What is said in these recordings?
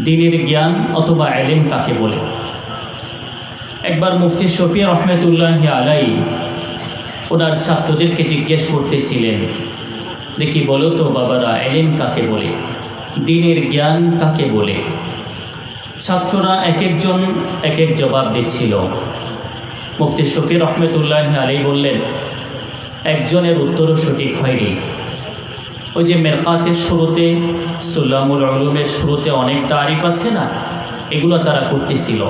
দ্বীনের জ্ঞান অথবা ইলম কাকে বলে। একবার মুফতি শফি রহমতুল্লাহি আলাইহি ওনার ছাত্রদেরকে জিজ্ঞেস করতেছিলেন, দেখি বলো তো বাবারা, ইলম কাকে বলে, দ্বীনের জ্ঞান কাকে বলে? ছাত্ররা এক একজন এক এক জবাব দিচ্ছিল। মুফতি শফি রহমতুল্লাহি আলাইহি বললেন, একজনের উত্তরও সঠিক হয়নি। ওই যে মেরকাতের শুরুতে, সুলামুল উলুমের শুরুতে অনেক তারিফ আছে না, এগুলো তারা করতেছিল।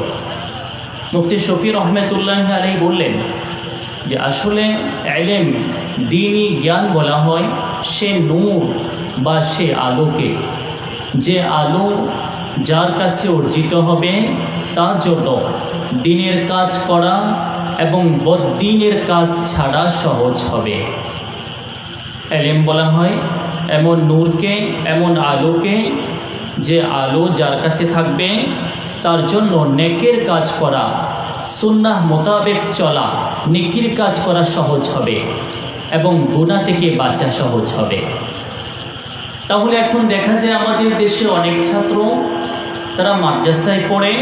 মুফতি শফি রহমতুল্লাহি আলাইহি বললেন যে আসলে ইলম, দ্বীনি জ্ঞান বলা হয় সে নূর বা সে আলোকে, যে আলো যার কাছে অর্জিত হবে তার জন্য দ্বীনের কাজ করা এবং বদ্দীনের কাজ ছাড়া সহজ হবে। ইলম বলা হয় এমন নূরকে, এমন আলোকে, যে আলো যার কাছে থাকবে তার জন্য নেকের কাজ করা, সুন্নাহ মোতাবেক চলা, নেকির কাজ করা সহজ হবে এবং গুনাহ থেকে বাঁচা সহজ হবে। তাহলে এখন দেখা যায় আমাদের দেশে অনেক ছাত্র তারা মাদ্রাসায় পড়ে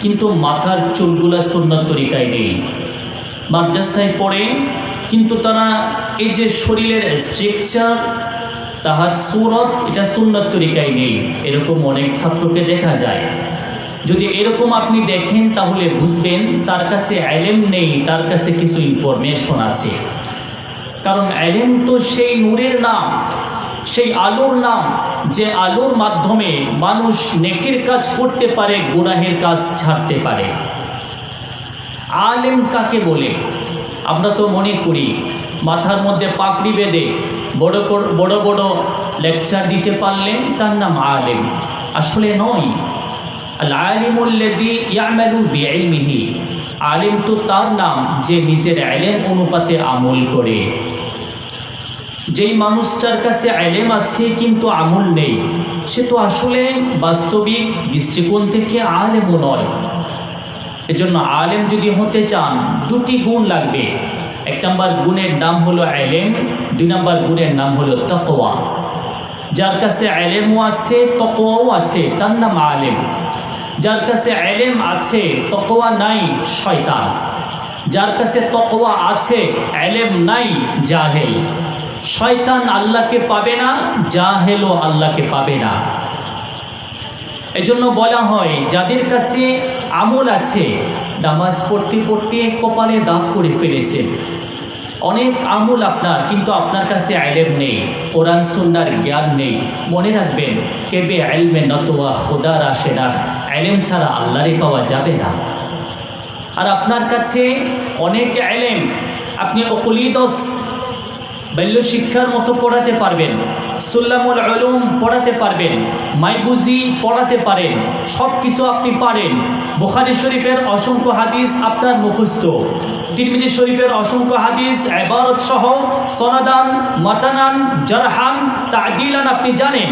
কিন্তু মাথার চুলগুলা সুন্নাত তরিকায় নেই, মাদ্রাসায় পড়ে কিন্তু তারা এই যে শরীরের স্ট্রাকচার, তাহার সুরত, এটা সুন্নাত তরিকায় নেই। এরকম অনেক ছাত্রকে দেখা যায়। যদি এরকম আপনি দেখেন তাহলে বুঝবেন তার কাছে ইলম নেই, তার কাছে কিছু ইনফরমেশন আছে। কারণ ইলম তো সেই নূরের নাম, সেই আলোর নাম, যে আলোর মাধ্যমে মানুষ নেকির কাজ করতে পারে, গুনাহের কাজ ছাড়তে পারে। আলেম কাকে বলে? আমরা তো মনে করি মাথার মধ্যে পাগড়ি বেঁধে বড় বড় লেকচার দিতে পারলে তার নাম আলেম। আসলে নয়। আল আলিমুল্লাযী ইয়ামালু বিইলমিহি, আলেম তো তার নাম যে নিজের ইলম অনুপাতে আমল করে। যেই মানুষটার কাছে ইলম আছে কিন্তু আমল নেই, সে তো আসলে বাস্তবিক দৃষ্টিকোণ থেকে আলেমও নয়। এজন্য আলেম যদি হতে চান দুটি গুণ লাগবে। এক নম্বর গুণের নাম হলো ইলম, দুই নম্বর গুণের নাম হলো তাকওয়া। যার কাছে ইলমও আছে, তাকওয়াও আছে, তার নাম আলেম। যার কাছে ইলম আছে, তাকওয়া নাই, শয়তান। যার কাছে তাকওয়া আছে, ইলম নাই, জাহেল। শয়তান আল্লাহকে পাবে না, জাহেলও আল্লাহকে পাবে না। এজন্য বলা হয় যাদের কাছে আমল আছে, নামাজ পড়তে পড়তে কপালে দাগ করে ফেলেছেন, অনেক আমল আপনার, কিন্তু আপনার কাছে ইলম নেই, কোরআন সুন্নাহর জ্ঞান নেই। মনে রাখবেন, কেবে ইলমে নতওয়া খোদার আশেনা, ইলম ছাড়া আল্লাহরে পাওয়া যাবে না। আর আপনার কাছে অনেক ইলম, আপনি অকুলিদস বাল্য শিক্ষার মতো পড়াতে পারবেন, সুলামুল উলুম পড়াতে পারবেন, মাইবুজি পড়াতে পারেন, সব কিছু আপনি পারেন। বুখারী শরীফের অসংখ্য হাদিস আপনার মুখস্থ, তিরমিজি শরীফের অসংখ্য হাদিস ইবারত সহ সনাদান, মাতানান, জারহান, তা'দিলান আপনি জানেন।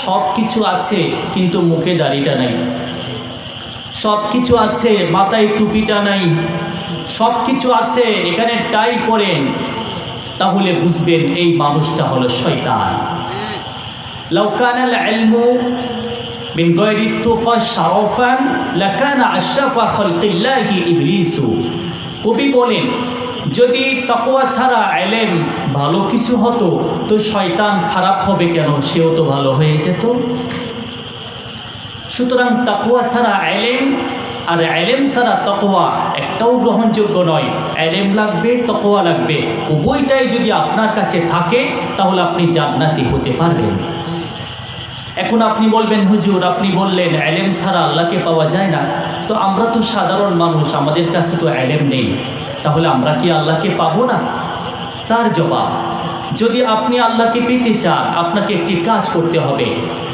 সব কিছু আছে কিন্তু মুখে দাড়িটা নাই, সব কিছু আছে মাথায় টুপিটা নাই, সব কিছু আছে এখানে টাই পরেন, তাহলে বুঝবেন এই মানুষটা হলো শয়তান। লাউ কানাল ইলমু মিন গায়রি তুকা শারাফান লাকানা আশরাফা খালকিল্লাহি ইবলিসু। কবি বলেন, যদি তাকওয়া ছাড়া ইলম ভালো কিছু হতো তো শয়তান খারাপ হবে কেন? সেও তো ভালো হয়ে যেত। সুতরাং তাকওয়া ছাড়া ইলম আর ইলম ছাড়া তাকওয়া একটাও গ্রহণযোগ্য নয়। ইলম লাগবে, তাকওয়া লাগবে, উভয়টাই যদি আপনার কাছে থাকে তাহলে আপনি জান্নাতি হতে পারবেন। এখন আপনি বলবেন, হুজুর আপনি বললেন ইলম ছাড়া আল্লাহকে পাওয়া যায় না, তো আমরা তো সাধারণ মানুষ, আমাদের কাছে তো ইলম নেই, তাহলে আমরা কি আল্লাহকে পাবো না? তার জবাব, যদি আপনি আল্লাহকে পেতে চান আপনাকে একটি কাজ করতে হবে।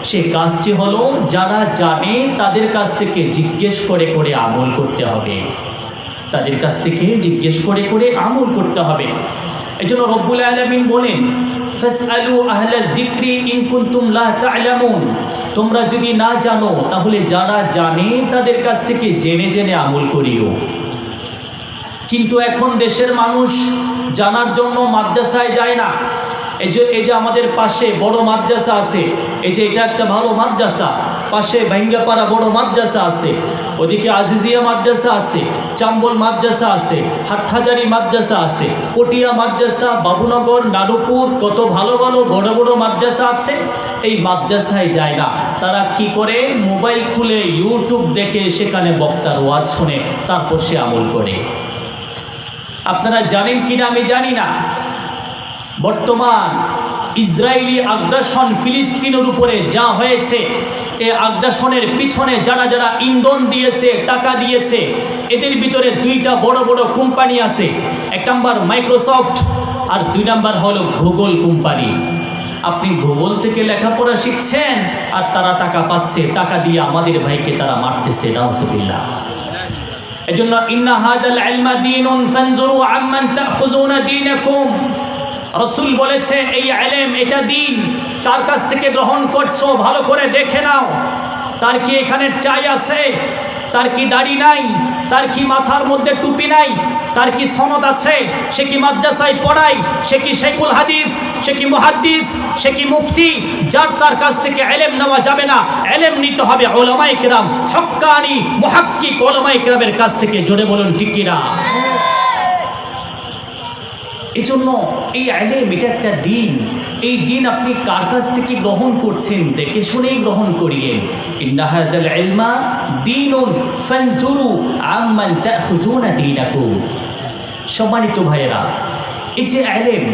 সেই কাজটি হলো যারা জানে তাদের কাছ থেকে জিজ্ঞেস করে করে আমল করতে হবে, তাদের কাছ থেকে জিজ্ঞেস করে করে আমল করতে হবে। এজন্য রব্বুল আলামিন বলেন, ফাসআলু আহলা যিকরি ইন কুনতুম লা তা'লামুন, তোমরা যদি না জানো তাহলে যারা জানে তাদের কাছ থেকে জেনে জেনে আমল করিও। কিন্তু এখন দেশের মানুষ জানার জন্য মাদ্রাসায় যায় না। এই যে আমাদের পাশে বড় মাদ্রাসা আছে, এই যে এটা একটা ভালো মাদ্রাসা, পাশে ভাঙ্গাপাড়া বড় মাদ্রাসা আছে, ওদিকে আজিজিয়া মাদ্রাসা আছে, চাম্বল মাদ্রাসা আছে, হাটহাজারি মাদ্রাসা আছে, পটিয়া মাদ্রাসা, বাবুনগর, নানুপুর, কত ভালো ভালো বড় বড় মাদ্রাসা আছে। এই মাদ্রাসায় যায় না, তারা কি করে? মোবাইল খুলে ইউটিউব দেখে সেখানে বক্তার ওয়াজ শুনে তারপর সে আমল করে। আপনারা জানেন কিনা আমি জানি না, বর্তমান ইসরায়েলি আগ্রাসন ফিলিস্তিনের উপরে যা হয়েছে, এই আগ্রাসনের পিছনে যারা যারা ইন্ধন দিয়েছে, টাকা দিয়েছে, এদের ভিতরে দুইটা বড় বড় কোম্পানি আছে। এক নাম্বার মাইক্রোসফট আর দুই নাম্বার হলো গুগল কোম্পানি। আপনি গুগল থেকে লেখাপড়া শিখছেন আর তারা টাকা পাচ্ছে, টাকা দিয়ে আমাদের ভাইকে তারা মারতেছে। নাউজুবিল্লাহ। এজন্য ইন্না হাযাল ইলমা দীনুন ফানজুরু আম্মান তাখুযুনা দীনাকুম। রাসূল বলেছে এই ইলম এটা দ্বীন, তার কাছ থেকে গ্রহণ করছো ভালো করে দেখে নাও। তার কি এখানে চাই আছে? তার কি দাড়ি নাই? তার কি মাথার মধ্যে টুপি নাই? তার কি সনদ আছে? সে কি মাদ্রাসায় পড়ায়? সে কি শেখুল হাদিস? সে কি মুহাদ্দিস? সে কি মুফতি? যার তার কাছ থেকে ইলম নেওয়া যাবে না। ইলম নিতে হবে উলামায়ে কিরাম, হক্কানি মুহাক্কিক উলামায়ে কিরামের কাছ থেকে। জোরে বলুন ঠিক কি না? এজন্য এই ইলম এটা একটা দ্বীন। এই দ্বীন আপনি কার কাছ থেকে গ্রহণ করছেন দেখে শুনেই গ্রহণ করিয়েন। ইন্না হাযাল ইলমা দীনুন ফানজুরু আম্মান তাখুযুনা দীনাকুম। সম্মানিত ভাইয়েরা, এই যে ইলম,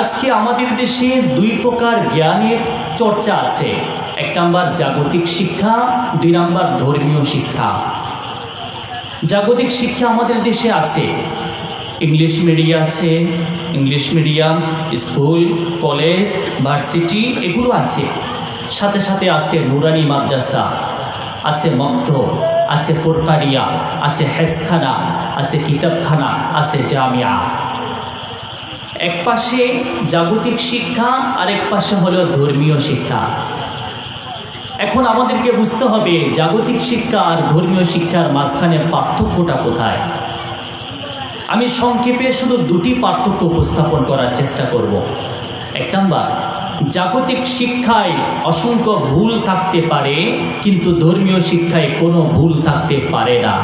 আজকে আমাদের দেশে দুই প্রকার জ্ঞানের চর্চা আছে। এক নাম্বার জাগতিক শিক্ষা, দুই নাম্বার ধর্মীয় শিক্ষা। জাগতিক শিক্ষা আমাদের দেশে আছে, ইংলিশ মিডিয়াম আছে, English medium school, college, varsity এগুলো আছে। সাথে সাথে আছে নুরানি মাদ্রাসা, আছে মক্তব, আছে ফুরকানিয়া, আছে হেফজখানা, আছে কিতাবখানা, আছে জামিয়া। এক পাশে জাগতিক শিক্ষা আর এক পাশে হলো ধর্মীয় শিক্ষা। এখন আমাদেরকে বুঝতে হবে জাগতিক শিক্ষা আর ধর্মীয় শিক্ষার মাঝখানে পার্থক্যটা কোথায়। আমি সংক্ষেপে শুধু দুটি পার্থক্য উপস্থাপন করার চেষ্টা করব। এক নাম্বার, জাগতিক শিক্ষায় অসংখ্য ভুল থাকতে পারে, কিন্তু ধর্মীয় শিক্ষায় কোনো ভুল থাকতে পারে না।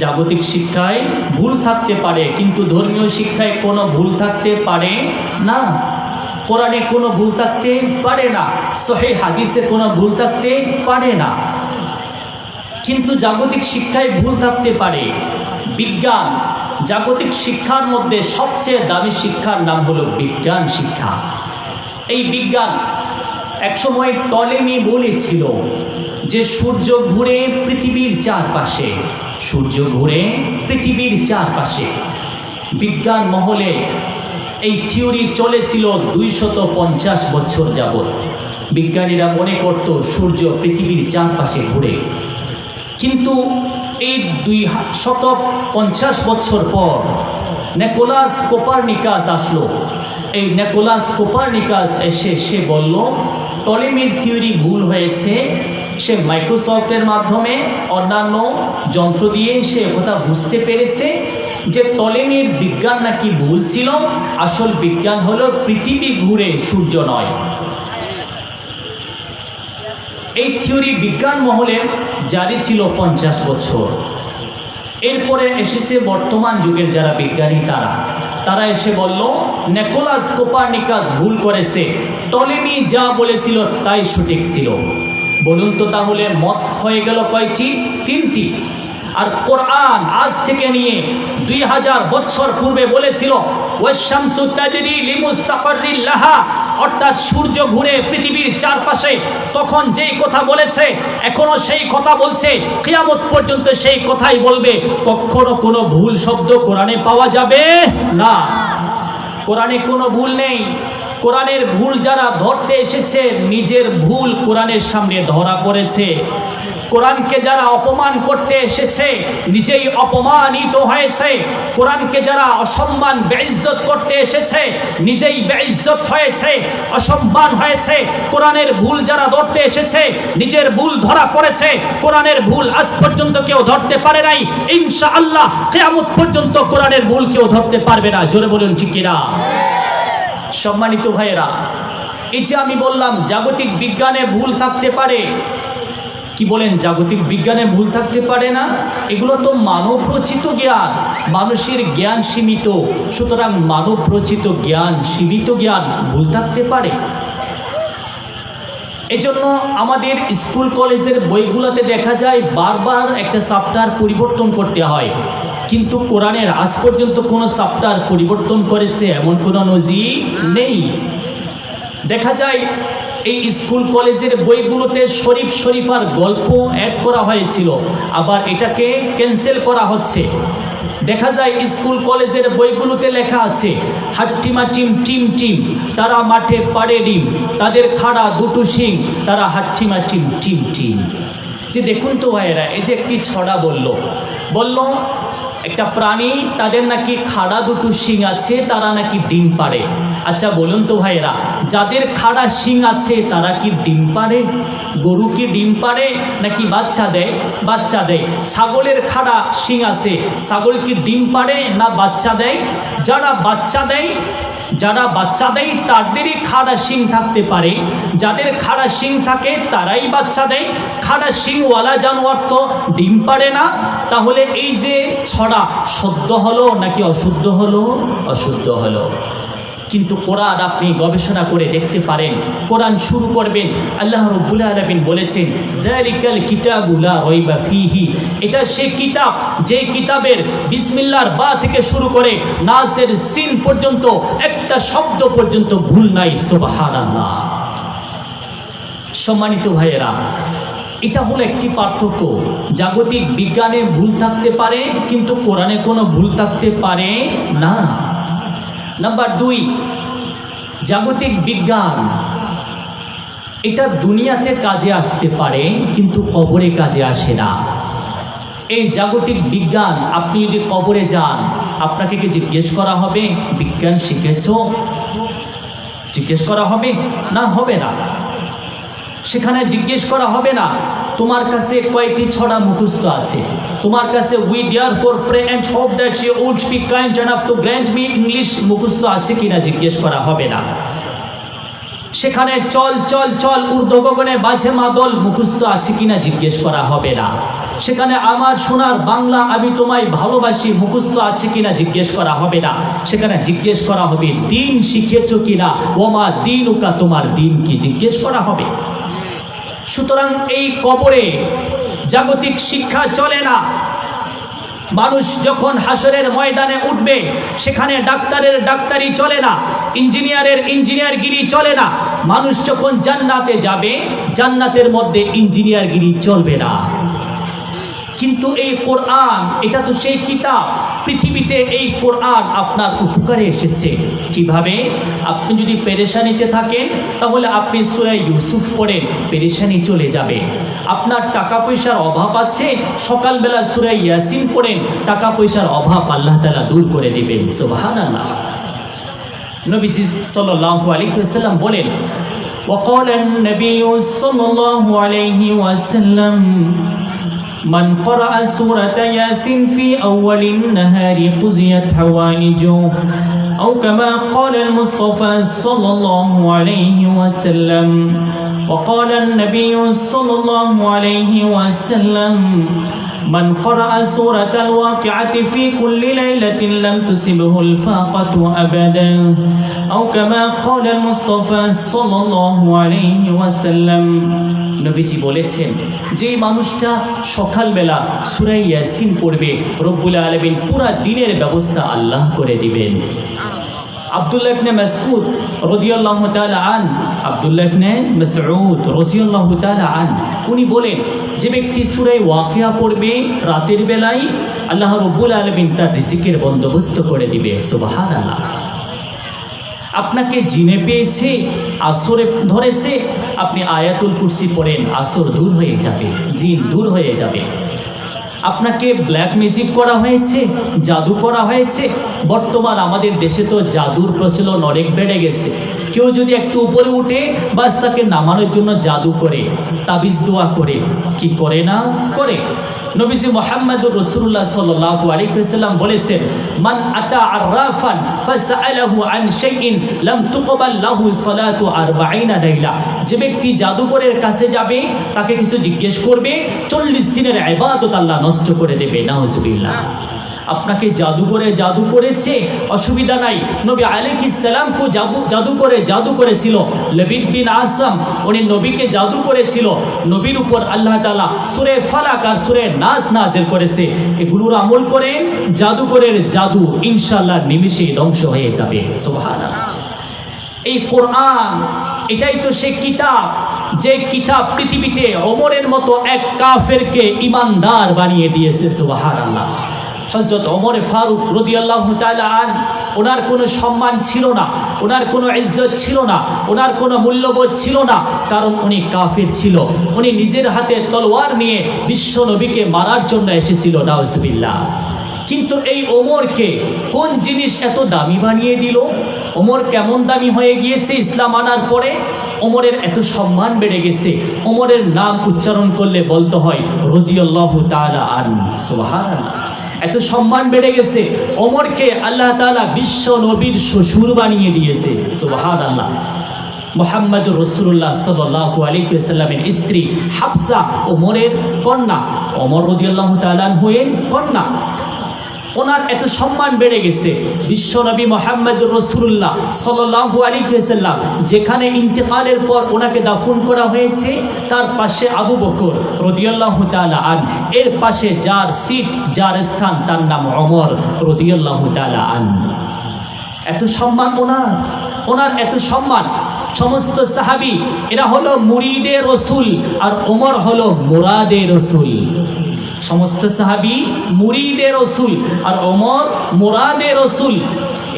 জাগতিক শিক্ষায় ভুল থাকতে পারে, কিন্তু ধর্মীয় শিক্ষায় কোনো ভুল থাকতে পারে না। কোরআনে কোনো ভুল থাকতে পারে না, সহিহ হাদিসে কোনো ভুল থাকতে পারে না। কিন্তু জাগতিক শিক্ষায় ভুল থাকতে পারে। বিজ্ঞান, জাগতিক শিক্ষার মধ্যে সবচেয়ে দামি শিক্ষার নাম হলো বিজ্ঞান শিক্ষা। এই বিজ্ঞান একসময় টলেমি বলেছিল যে সূর্য ঘুরে পৃথিবীর চারপাশে, সূর্য ঘুরে পৃথিবীর চারপাশে। বিজ্ঞান মহলে এই থিওরি চলেছিল 250 বছর যাবৎ। বিজ্ঞানীরা মনে করত সূর্য পৃথিবীর চারপাশে ঘুরে, কিন্তু এই 250 বছর পর নিকোলাস কোপারনিকাস আসলো। এই নিকোলাস কোপারনিকাস এসে সে বলল টলেমির থিওরি ভুল হয়েছে। সে মাইক্রোসফটের মাধ্যমে অন্যান্য যন্ত্র দিয়ে সে কথা বুঝতে পেরেছে যে টলেমির বিজ্ঞান নাকি ভুল ছিল। আসল বিজ্ঞান হলো পৃথিবী ঘুরে, সূর্য নয়। এই থিওরি বিজ্ঞান মহলে জারি ছিল 50 বছর। এরপরে এসেছে বর্তমান যুগের যারা বিজ্ঞানী, তারা এসে বলল নিকোলাস কোপারনিকাস ভুল করেছে, টলেমি যা বলেছিল তাই সঠিক ছিল। বলুন তো তাহলে মত হয়ে গেল কয়টি? 3টি। আর কোরআন আজ থেকে নিয়ে 2000 বছর পূর্বে বলেছিল ওয়াশ-শামসু তাজরি লিমুস্তাকাররিন লাহা, অর্থাৎ সূর্য ঘুরে পৃথিবীর চারপাশে। তখন যেই কথা বলেছে এখনো সেই কথা বলছে, কিয়ামত পর্যন্ত সেই কথাই বলবে। কখনো কোনো ভুল শব্দ কোরআনে পাওয়া যাবে না। কোরআনে কোনো ভুল নেই। কোরআনের ভুল যারা ধরতে এসেছে নিজের ভুল কোরআনের সামনে ধরা পড়েছে। কোরআনকে যারা অপমান করতে এসেছে নিজেই অপমানিত হয়েছে। কোরআনকে যারা অসম্মান বেইজ্জত করতে এসেছে নিজেই বেইজ্জত হয়েছে, অসম্মান হয়েছে। কোরআনের ভুল যারা ধরতে এসেছে নিজের ভুল ধরা পড়েছে। কোরআনের ভুল আজ পর্যন্ত কেউ ধরতে পারে নাই। ইনশাআল্লাহ কিয়ামত পর্যন্ত কোরআনের ভুল কেউ ধরতে পারবে না। জোরে বলুন ঠিক কিনা? সম্মানিত ভাইয়েরা, এই যে আমি বললাম জাগতিক বিজ্ঞানে ভুল থাকতে পারে, কি বলেন, জাগতিক বিজ্ঞানে ভুল থাকতে পারে না? এগুলো তো মানব রচিত জ্ঞান, মানুষের জ্ঞান সীমিত, সুতরাং মানব রচিত জ্ঞান, সীমিত জ্ঞান, ভুল থাকতে পারে। এজন্য আমাদের স্কুল কলেজের বইগুলোতে দেখা যায় বারবার একটা চ্যাপ্টার পরিবর্তন করতে হয়, কিন্তু কোরআনের আজ পর্যন্ত কোনো চ্যাপ্টার পরিবর্তন করেছে এমন কোনো নজির নেই। দেখা যায় এই স্কুল কলেজের বইগুলোতে শরীফ শরীফার গল্প অ্যাড করা হয়েছিল, আবার এটাকে ক্যান্সেল করা হচ্ছে। দেখা যায় স্কুল কলেজের বইগুলোতে লেখা আছে হাট্টিমা টিম টিম টিম, তারা মাঠে পাড়ে ডিম, তাদের খাড়া দুটো শিং, তারা হাট্টিমা টিম টিম টিম। যে দেখুন তো ভাইয়েরা, এই যে একটি ছড়া বলল একটা প্রাণী, তাদের নাকি খাড়া দুটো শিং আছে, তারা নাকি ডিম পাড়ে। আচ্ছা বলুন তো ভাইয়েরা, যাদের খাড়া শিং আছে তারা কি ডিম পাড়ে? গরু কি ডিম পাড়ে নাকি বাচ্চা দেয়? বাচ্চা দেয়। ছাগলের খাড়া শিং আছে, ছাগল কি ডিম পাড়ে না বাচ্চা দেয়? যারা বাচ্চা দেয় তাদেরই খাড়া শিং থাকতে পারে, যাদের খাড়া শিং থাকে তারাই বাচ্চা দেয়। খাড়া শিংওয়ালা জানোয়ার তো ডিম পাড়ে না। তাহলে এই যে ছড়া সত্য হলো নাকি অশুদ্ধ হলো? অশুদ্ধ হলো। কিন্তু কোরআন আপনি গবেষণা করে দেখতে পারেন, কোরআন শুরু করবেন, আল্লাহ রাব্বুল আলামিন বলেছেন যালিকাল কিতাবু লা রাইবা ফীহি, এটা সেই কিতাব যে কিতাবের বিসমিল্লাহর বা থেকে শুরু করে নাসের সিন পর্যন্ত একটা শব্দ পর্যন্ত ভুল নাই। সুবহানাল্লাহ। সম্মানিত ভাইয়েরা, এটা হলো একটি পার্থক্য। জাগতিক বিজ্ঞানে ভুল থাকতে পারে, কিন্তু কোরআনে কোনো ভুল থাকতে পারে না। নাম্বার 2, জাগতিক বিজ্ঞান এটা দুনিয়াতে কাজে আসতে পারে, কিন্তু কবরে কাজে আসে না। এই জাগতিক বিজ্ঞান আপনি যদি কবরে যান, আপনাকে কি জিজ্ঞেস করা হবে বিজ্ঞান শিখেছো? জিজ্ঞেস করা হবে না? হবে না। সেখানে জিজ্ঞেস করা হবে না তোমার কাছে কয়টি ছড়া মুখস্থ আছে, তোমার কাছে we therefore pray and hope that you would speak kind enough to grant me English মুখস্থ আছে কিনা জিজ্ঞেস করা হবে না। সেখানে চল চল চল ঊর্ধ্ব গগনে বাজে মাদল মুখস্থ আছে কিনা জিজ্ঞেস করা হবে না। সেখানে আমার সোনার বাংলা আমি তোমায় ভালোবাসি মুখস্থ আছে কিনা জিজ্ঞেস করা হবে না। সেখানে জিজ্ঞেস করা হবে দিন শিখেছো কিনা, ওমা দীনুকা, তোমার দিন কি জিজ্ঞেস করা হবে। সুতরাং এই কবরে জাগতিক শিক্ষা চলে না। মানুষ যখন হাসরের ময়দানে উঠবে, সেখানে ডাক্তারের ডাক্তারি চলে না, ইঞ্জিনিয়ারের ইঞ্জিনিয়ারগিরি চলে না। মানুষ যখন জান্নাতে যাবে, জান্নাতের মধ্যে ইঞ্জিনিয়ারগিরি চলবে না। কিন্তু এই কোরআন এটা তো সেই কিতাব, পৃথিবীতে এই কোরআন আপনার উপকারে এসেছে। কিভাবে? আপনি যদি পেরেশানিতে থাকেন, তাহলে আপনি সূরা ইউসুফ পড়েন, পেরেশানি চলে যাবে। আপনার টাকা পয়সার অভাব আছে, সকালবেলা সূরা ইয়াসিন পড়েন, টাকা পয়সার অভাব আল্লাহ তাআলা দূর করে দিবেন। সুবহানাল্লাহ। নবীজি সাল্লাল্লাহু আলাইহি ওয়াসাল্লাম বলেন, وقال النبي صلى الله عليه وسلم من قرأ سورة ياسين في أول النهار قضيت حوائجه أو كما قال المصطفى صلى الله عليه وسلم. وقال النبي صلى الله عليه وسلم من قرأ سورة الواقعة في كل ليلة لم تصبه الفاقة أبدا أو كما قال المصطفى صلى الله عليه وسلم. নবীজি বলেছেন, যে মানুষটা সকালবেলা সূরা ইয়াসিন পড়বে, রব্বুল আলামিন পুরা দিনের ব্যবস্থা আল্লাহ করে দিবেন। আব্দুল্লাহ ইবনে মাসউদ রাদিয়াল্লাহু তাআলা আন, আব্দুল্লাহ ইবনে মাসউদ রাদিয়াল্লাহু তাআলা আন, উনি বলেন, যে ব্যক্তি সূরা ওয়াকিয়া পড়বে রাতের বেলায়, আল্লাহ রব্বুল আলামিন তার রিজিকের বন্দোবস্ত করে দিবে। সুবহানাল্লাহ। আপনাকে জিনে পেয়েছে, আসরে ধরেছে, আপনি আয়াতুল কুরসি পড়েন, আসর দূর হয়ে যাবে, জিন দূর হয়ে যাবে। আপনাকে ব্ল্যাক ম্যাজিক করা হয়েছে, জাদু করা হয়েছে। বর্তমান আমাদের দেশে তো জাদুর প্রচলন অনেক বেড়ে গেছে। কেউ যদি একটু উপরে উঠে, বাস তাকে নামানোর জন্য জাদু করে, তাবিজ দোয়া করে, কি করে না করে। নবীজি মুহাম্মদুর রাসূলুল্লাহ সাল্লাল্লাহু আলাইহি ওয়াসাল্লাম বলেছেন, মান আতা আররাফান ফাসআলাহু আন শাইইন লাম তুকবাল লাহু সালাতু 40 লাইলা। যে ব্যক্তি জাদুকরের কাছে যাবে, তাকে কিছু জিজ্ঞেস করবে, 40 দিনের ইবাদত আল্লাহ নষ্ট করে দেবে। নাউজুবিল্লাহ। আপনাকে জাদু করেছে, অসুবিধা নাই। নবী আলাইহিস সালামকে জাদু করেছিল লবিদ বিন আসম, উনি নবীকে জাদু করেছিল। নবীর উপর আল্লাহ তাআলা সূরা ফালাক আর সূরা নাস নাযিল করেছে। এগুলোর আমল করেন, জাদুকরের জাদু ইনশাআল্লাহ নিমিষেই ধ্বংস হয়ে যাবে। সুবহানাল্লাহ। এই কোরআন, এটাই তো সে কিতাব, যে কিতাব পৃথিবীতে ওমরের মতো এক কাফেরকে ইমানদার বানিয়ে দিয়েছে। সুবহানাল্লাহ। হযরত ওমর ফারুক রাদিয়াল্লাহু তাআলা আনহু, ওনার কোনো সম্মান ছিল না, ওনার কোনো ইজ্জত ছিল না, ওনার কোনো মূল্যবোধ ছিল না, কারণ উনি কাফের ছিল। উনি নিজের হাতে তলোয়ার নিয়ে বিশ্ব নবীকে মারার জন্য এসেছিল। নাউজুবিল্লাহ। কিন্তু এই ওমরকে কোন জিনিস এত দামি বানিয়ে দিল? ওমর কেমন দামি হয়ে গিয়েছে ইসলাম আনার পরে? ওমরের এত সম্মান বেড়ে গেছে, ওমরের নাম উচ্চারণ করলে বলতে হয় রাদিয়াল্লাহু তাআলা আনহু। সুবহানাল্লাহ। এত সম্মান বেড়ে গেছে, ওমরকে আল্লাহ তাআলা বিশ্ব নবীর শ্বশুর বানিয়ে দিয়েছে। সুবহানাল্লাহ। মুহাম্মদুর রাসূলুল্লাহ সাল্লাল্লাহু আলাইহি ওয়াসাল্লামের স্ত্রী হাফসা ওমরের কন্যা, ওমর রাদিয়াল্লাহু তাআলা আনহুর কন্যা। ওনার এত সম্মান বেড়ে গেছে, বিশ্বনবী মুহাম্মদুর রাসূলুল্লাহ সাল্লাল্লাহু আলাইহি ওয়াসাল্লাম যেখানে ইন্তেকালের পর ওনাকে দাফন করা হয়েছে, তার পাশে আবু বকর রাদিয়াল্লাহু তাআলা আনহু, এর পাশে যার সিট, যার স্থান, তার নাম ওমর রাদিয়াল্লাহু তাআলা আনহু। এত সম্মান ওনার এত সম্মান। সমস্ত সাহাবী এরা হলো মুরিদে রাসূল, আর ওমর হলো মুরাদে রাসূল। সমস্ত সাহাবী মুরিদে রাসূল আর ওমর মুরাদে রাসূল।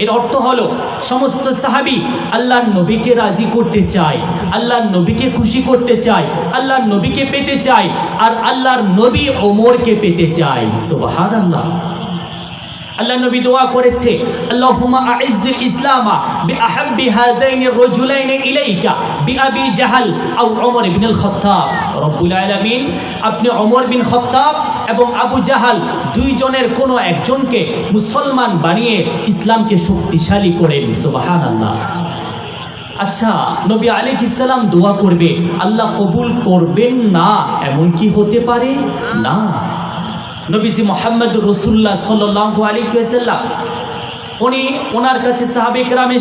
এর অর্থ হলো সমস্ত সাহাবী আল্লাহর নবীকে রাজি করতে চায়, আল্লাহর নবীকে খুশি করতে চায়, আল্লাহর নবীকে পেতে চায়, আর আল্লাহর নবী ওমরকে পেতে চায়। সুবহানাল্লাহ। আল্লাহ নবী দোয়া করেছে, আল্লাহুম্মা আইজ্জিল ইসলামা বিআহাব্বি হাযাইনির রাজুলাইনি ইলাইকা বিআবি জাহাল আও ওমর ইবনুল খাত্তাব। রব্বুল আলামিন, আপনি ওমর বিন খাত্তাব এবং আবু জাহাল দুইজনের কোনো একজনকে মুসলমান বানিয়ে ইসলামকে শক্তিশালী করেন। সুবহানাল্লাহ। আচ্ছা, নবী আলাইহিস সালাম দোয়া করবে, আল্লাহ কবুল করবেন না এমন কি হতে পারে? না। নবীজি মুহাম্মদুর রাসূলুল্লাহ সাল্লাল্লাহু আলাইহি ওয়াসাল্লাম, ওনার কাছে সাহাবে কেরাম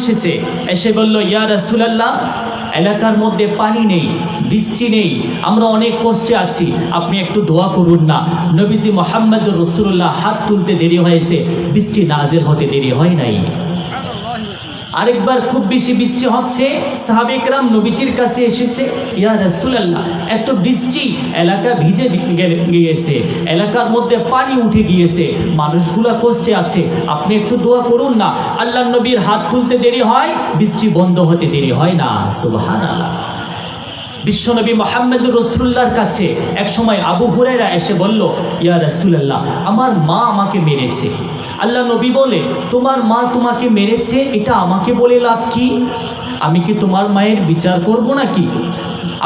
এসে বলল, ইয়া রাসূলুল্লাহ, এলাকার মধ্যে পানি নেই, বৃষ্টি নেই, আমরা অনেক কষ্টে আছি, আপনি একটু দোয়া করুন না। নবীজি মুহাম্মদুর রাসূলুল্লাহ হাত তুলতে দেরি হয়েছে, বৃষ্টি নাজিল হতে দেরি হয় নাই। আরেকবার খুব বেশি বৃষ্টি হচ্ছে, সাহাবে কেরাম নবীজির কাছে এসেছে, ইয়া রাসূলুল্লাহ, এত বৃষ্টি, এলাকা ভিজে গিয়েছে, এলাকার মধ্যে পানি উঠে গিয়েছে, মানুষগুলা কষ্টে আছে, আপনি একটু দোয়া করুন না। আল্লাহর নবীর হাত তুলতে দেরি হয়, বৃষ্টি বন্ধ হতে দেরি হয় না। সুবহানাল্লাহ। বিশ্বনবী মুহাম্মদুর রাসূলুল্লাহর কাছে এক সময় আবু হুরায়রা এসে বলল, ইয়া রাসূলুল্লাহ, আমার মা আমাকে মেরেছে। আল্লাহ নবী বলে, তোমার মা তোমাকে মেরেছে, এটা আমাকে বলে লাভ কি? আমি কি তোমার মায়ের বিচার করব নাকি?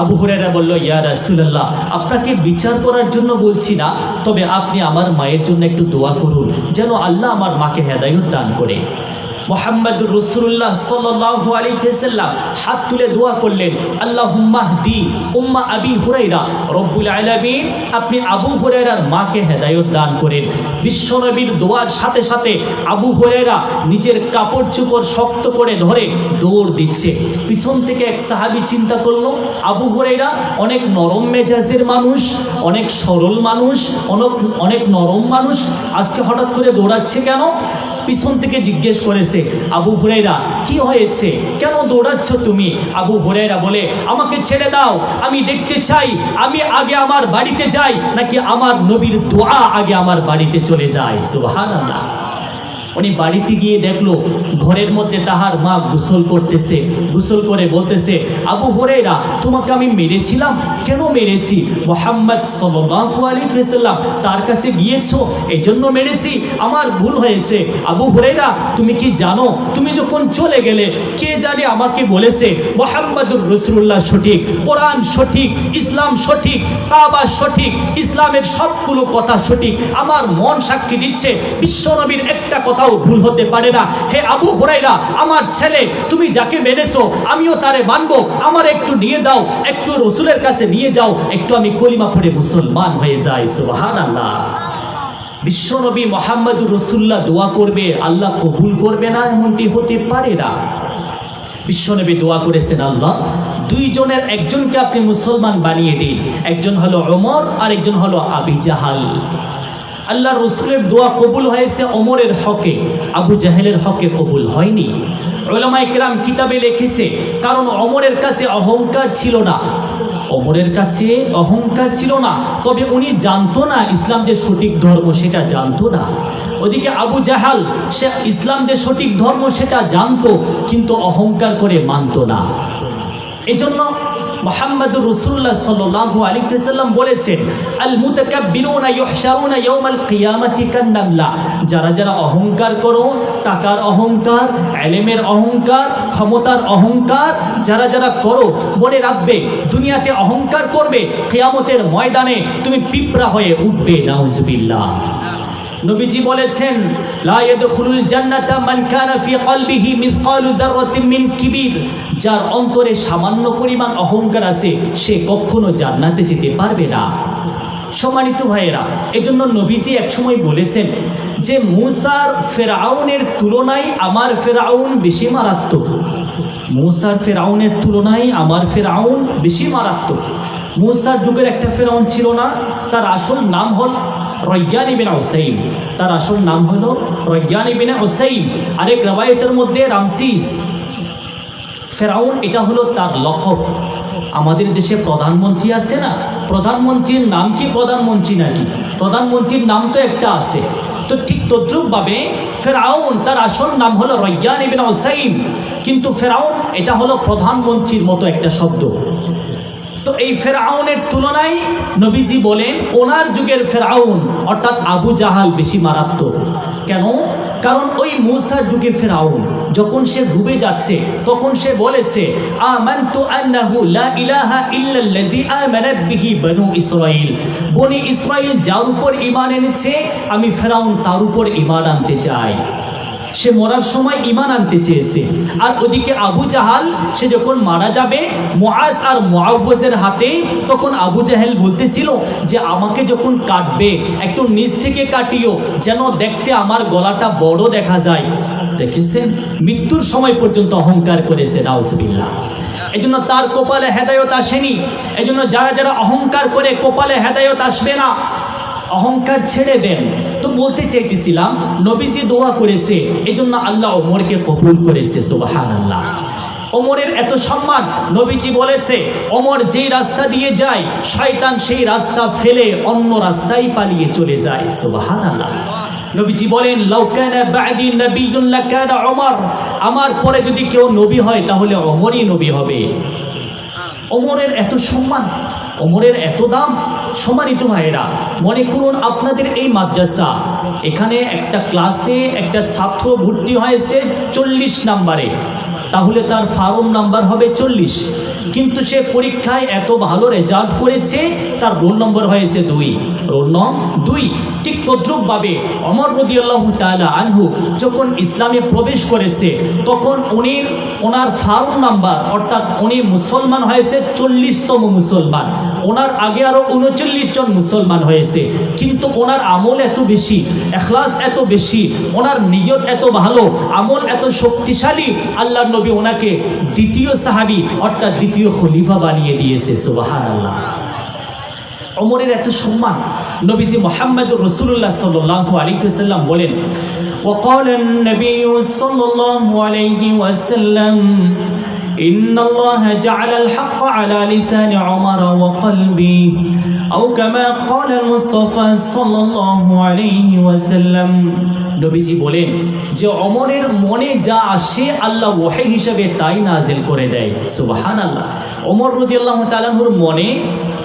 আবু হুরায়রা বলল, ইয়া রাসূলুল্লাহ, আপনাকে বিচার করার জন্য বলছি না, তবে আপনি আমার মায়ের জন্য একটু দোয়া করুন, যেন আল্লাহ আমার মাকে হেদায়েত দান করে। মুহাম্মদুর রাসূলুল্লাহ সাল্লাল্লাহু আলাইহি ওয়াসাল্লাম হাত তুলে দোয়া করলেন, আল্লাহুম্মা হদি উম্মা আবি হুরায়রা, রব্বুল আলামিন, আপনি আবু হুরায়রার মাকে হেদায়েত দান করেন। বিশ্বনবীর দোয়ার সাথে সাথে আবু হুরায়রা নিজের কাপড় চোপড় শক্ত করে ধরে দৌড় দিচ্ছে। পিছন থেকে এক সাহাবী চিন্তা করলো, আবু হুরায়রা অনেক নরম মেজাজের মানুষ, অনেক সরল মানুষ, অনেক নরম মানুষ, আজকে হঠাৎ করে দৌড়াচ্ছে কেন? পিছন থেকে জিজ্ঞেস করেছে, আবু হুরায়রা, কি হয়েছে, কেন দৌড়াচ্ছ তুমি? আবু হুরায়রা বলে, আমাকে ছেড়ে দাও, আমি দেখতে চাই আমি আগে আমার বাড়িতে যাই নাকি আমার নবীর দোয়া আগে আমার বাড়িতে চলে যায়। সুবহানাল্লাহ। উনি বাড়িতে গিয়ে দেখলো ঘরের মধ্যে তাহার মা গোসল করতেছে, গোসল করে বলতেছে, আবু হুরায়রা, তোমাকে আমি মেরেছিলাম, কেন মেরেছি? মুহাম্মদ সাল্লাল্লাহু আলাইহি ওয়াসাল্লাম তার কাছে গিয়েছো, এজন্য মেরেছি, আমার ভুল হয়েছে। আবু হুরায়রা, তুমি কি জানো, তুমি যখন চলে গেলে কে জানে আমাকে বলেছে মুহাম্মাদুর রাসূলুল্লাহ সঠিক, কোরআন সঠিক, ইসলাম সঠিক, কাবা সঠিক, ইসলামের সবগুলো কথা সঠিক। আমার মন সাক্ষী দিচ্ছে বিশ্বনবীর একটা কথাও ভুল হতে পারে না। হে আবু হুরায়রা, আমার ছেলে, তুমি যাকে মেরেছো আমিও তারে মানবো, আমার একটু নিয়ে দাও, একটু রাসূলের কাছে নিয়ে যাও, একটু আমি কলিমা পড়ে মুসলমান হয়ে যাই। সুবহানাল্লাহ। বিশ্বনবী মুহাম্মদুর রাসূলুল্লাহ দোয়া করবে, আল্লাহ কবুল করবে না এমনটি হতে পারে না। বিশ্বনবী দোয়া করেছেন, আল্লাহ দুইজনের একজনকে আপনি মুসলমান বানিয়ে দিন, একজন হলো ওমর আর একজন হলো আবু জাহাল। আল্লাহ রসুলের দোয়া কবুল হয়েছে ওমরের হকে, আবু জাহেলের হকে কবুল হয়নি। উলামায়ে কেরাম কিতাবে লিখেছে, কারণ ওমরের কাছে অহংকার ছিল না, ওমরের কাছে অহংকার ছিল না, তবে উনি জানতো না ইসলাম যে সঠিক ধর্ম, সেটা জানতো না। ওদিকে আবু জাহাল, সে ইসলাম যে সঠিক ধর্ম সেটা জানতো, কিন্তু অহংকার করে মানতো না। এজন্য মুহাম্মদুর রাসূলুল্লাহ সাল্লাল্লাহু আলাইহি ওয়াসাল্লাম বলেছেন, আল মুতাকাব্বিরুনা ইউহশারুনা ইয়াওমাল কিয়ামাতি কান্নামলা, যারা যারা অহংকার করো, টাকার অহংকার, ইলমের অহংকার, ক্ষমতার অহংকার, যারা যারা করো, মনে রাখবে দুনিয়াতে অহংকার করবে, কিয়ামতের ময়দানে তুমি পিঁপড়া হয়ে উঠবে। নাউজুবিল্লাহ। নবীজি বলেছেন, লা ইয়াদখুলুল জান্নাতা মান কানা ফি কলবিহি মিসকালু যাররাতিন মিন কিবির, যার অন্তরে সামান্য পরিমাণ অহংকার আছে সে কখনো জান্নাতে যেতে পারবে না। সম্মানিত ভাইয়েরা, এজন্য নবীজি একসময় বলেছেন যে মুসার ফেরাউনের তুলনায় আমার ফেরাউন বেশি মারাত্মক, মুসার ফেরাউনের তুলনায় আমার ফেরাউন বেশি মারাত্মক। মুসার যুগের একটা ফেরাউন ছিল না, তার আসল নাম হল রয়্যান ইবনে উসাইম, তার আসল নাম হলো রয়্যান ইবনে উসাইম। আরেক রওয়ায়াতের মধ্যে রামসিস। ফেরাউন এটা হলো তার লকব। আমাদের দেশে প্রধানমন্ত্রী আছে না, প্রধানমন্ত্রীর নাম কি প্রধানমন্ত্রী নাকি? প্রধানমন্ত্রীর নাম তো একটা আছে। তো ঠিক তদ্রূপভাবে ফেরাউন তার আসল নাম হলো রয়্যান ইবনে উসাইম, কিন্তু ফেরাউন এটা হলো প্রধানমন্ত্রীর মতো একটা শব্দ। তো এই ফেরাউনের তুলনায় নবীজি বলেন ওনার যুগের ফেরাউন অর্থাৎ আবু জাহাল বেশি মারাত্মক। কেন? কারণ ওই মুসার যুগে ফেরাউন যখন সে ডুবে যাচ্ছে তখন সে বলেছে, আমানতু আন্নাহু লা ইলাহা ইল্লাল্লাযী আমানাত বিহি বনু ইসরাঈল, বনি ইসরাঈল যার উপর ঈমান এনেছে আমি ফেরাউন তার উপর ঈমান আনতে চাই। সে মরার সময় ঈমান আনতে চেয়েছে। আর ওদিকে আবু জাহাল, সে যখন মারা যাবে মুআজ আর মুআওয়াজের হাতে, তখন আবু জাহেল বলতেছিল যে আমাকে যখন কাটবে একটু নিচ থেকে কাটিও, যেন দেখতে আমার গলাটা বড় দেখা যায়। দেখেছেন, মৃত্যুর সময় পর্যন্ত অহংকার করেছে। নাউজুবিল্লাহ। এজন্য তার কপালে হেদায়েত আসেনি। এজন্য যারা যারা অহংকার করে কপালে হেদায়েত আসবে না, অহংকার ছেড়ে দেন। তো বলতে চাইতেছিলাম নবীজি দোয়া করেছে, এজন্য আল্লাহ ওমরকে কবুল করেছে। সুবহানাল্লাহ। ওমরের এত সম্মান, নবীজি বলেছে ওমর যেই রাস্তা দিয়ে যায় শয়তান সেই রাস্তা ফেলে অন্য রাস্তায় পালিয়ে চলে যায়। সুবহানাল্লাহ। নবীজি বলেন, লাউ কানা বা'দি নাবিয়্যুন লাকানা ওমর, আমার পরে যদি কেউ নবী হয় তাহলে ওমরই নবী হবে। ওমরের এত সম্মান, ওমরের এত দাম। সম্মানিত ভাইয়েরা, মনে করুন আপনাদের এই মাদ্রাসা, এখানে একটা ক্লাসে একটা ছাত্র ভর্তি হয়েছে 40 নাম্বারে, তাহলে তার ফার্ম নাম্বার হবে 40, কিন্তু সে পরীক্ষায় এত ভালো রেজাল্ট করেছে তার রোল নম্বর হয়েছে 2, রোল নম্বর 2। ঠিক তদ্রূপভাবে ওমর রাদিয়াল্লাহু তাআলা আনহু যখন ইসলামে প্রবেশ করেছে তখন ওনার ফার্ম নাম্বার অর্থাৎ উনি মুসলমান হয়েছে 40তম মুসলমান। ওনার আগে আরো 39 জন মুসলমান হয়েছে, কিন্তু ওনার আমল এত বেশি, ইখলাস এত বেশি, ওনার নিয়ত এত ভালো, আমল এত শক্তিশালী, আল্লাহর নবী ওনাকে দ্বিতীয় সাহাবী অর্থাৎ দ্বিতীয় খলিফা বানিয়ে দিয়েছে। সুবহানাল্লাহ। ওমরের এত সম্মান। নবীজি মুহাম্মদুর রাসূলুল্লাহ সাল্লাল্লাহু আলাইহি ওয়াসাল্লাম বলেন, وقال النبي صلى الله عليه وسلم إن الله جعل الحق على لسان عمر وقلبي আও কামা ক্বালা আল-মুস্তাফা সাল্লাল্লাহু আলাইহি ওয়াসাল্লাম। নবীজি বলেন যে ওমরের মনে যা আসে আল্লাহ ওহী হিসেবে তাই নাজিল করে দেয়। সুবহানাল্লাহ। ওমর রাদিয়াল্লাহু তাআলা আনহুর মনে,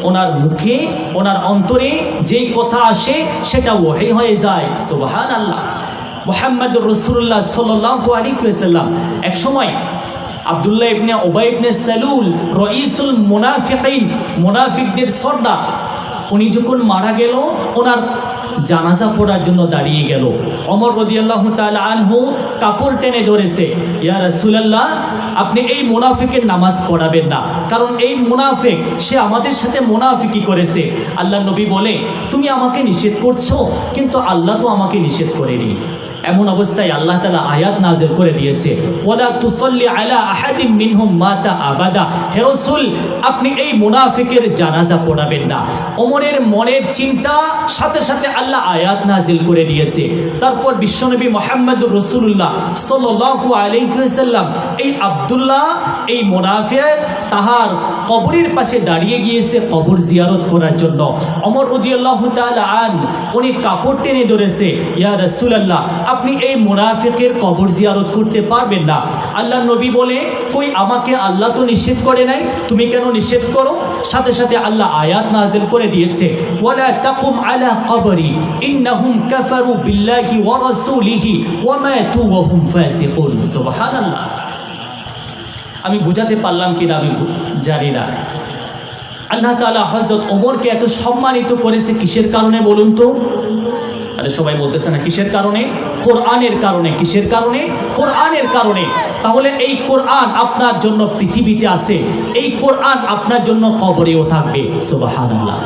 ওনার মুখে, ওনার অন্তরে যেই কথা আসে সেটা ওহী হয়ে যায়। সুবহানাল্লাহ। মুহাম্মদুর রাসূলুল্লাহ সাল্লাল্লাহু আলাইহি ওয়াসাল্লাম এক সময় আব্দুল্লাহ ইবনে উবাই ইবনে সালুল রাইসুল মুনাফিকিন, মুনাফিকদের সর্দার, উনি যখন মারা গেল ওনার জানাজা পড়ার জন্য দাঁড়িয়ে গেল। ওমর রাদিয়াল্লাহু তাআলা আনহু কাপড় টেনে ধরেছে, ইয়া রাসূলুল্লাহ আপনি এই মুনাফিকের নামাজ পড়াবেন না, কারণ এই মুনাফিক সে আমাদের সাথে মুনাফিকি করেছে। আল্লাহর নবী বলে তুমি আমাকে নিষেধ করছো, কিন্তু আল্লাহ তো আমাকে নিষেধ করেনি। এমন অবস্থায় আল্লাহ তাআলা আয়াত নাযিল করে দিয়েছে, ওয়ালা তুসাল্লি আলা আহাদিম মিনহুম মাতা আবাদা। হে রাসূল আপনি এই মুনাফিকের জানাজা পড়াবেন না। ওমরের মনের চিন্তা সাথে সাথে আল্লাহ আয়াত নাযিল করে দিয়েছে। তারপর বিশ্বনবী মুহাম্মদুর রাসূলুল্লাহ সাল্লাল্লাহু আলাইহি ওয়াসাল্লাম এই আব্দুল্লাহ এই মুনাফিক তাহার কবরের পাশে দাঁড়িয়ে গিয়েছে কবর জিয়ারত করার জন্য। ওমর রাদিয়াল্লাহু তাআলা উনি কাপড় টেনে ধরেছে, ইয়া রাসূলুল্লাহ আপনি এই মুনাফিকের কবর জিয়ারত করতে পারবেন না। আল্লাহর নবী বলে কই আমাকে আল্লাহ তো নিষেধ করে নাই, তুমি কেন নিষেধ করো? সাথে সাথে আল্লাহ আয়াত নাযিল করে দিয়েছে, ওয়ালা তাকুম আলা কবরি ইন্নাহুম কাফারু বিল্লাহি ওয়া রাসূলিহি ওয়া মাতু ওয়া হুম ফাসিকুন। সুবহানাল্লাহ। আমি বুঝাতে পারলাম কিনা আমি জানি না। আল্লাহ তাআলা হযরত ওমরকে এত সম্মানিত করেছে কিসের কারণে বলুন তো? আরে সবাই বলতেছে না কিসের কারণে? কোরআনের কারণে। কিসের কারণে? কোরআনের কারণে। তাহলে এই কোরআন আপনার জন্য পৃথিবীতে আছে, এই কোরআন আপনার জন্য কবরেও থাকবে। সুবহানাল্লাহ।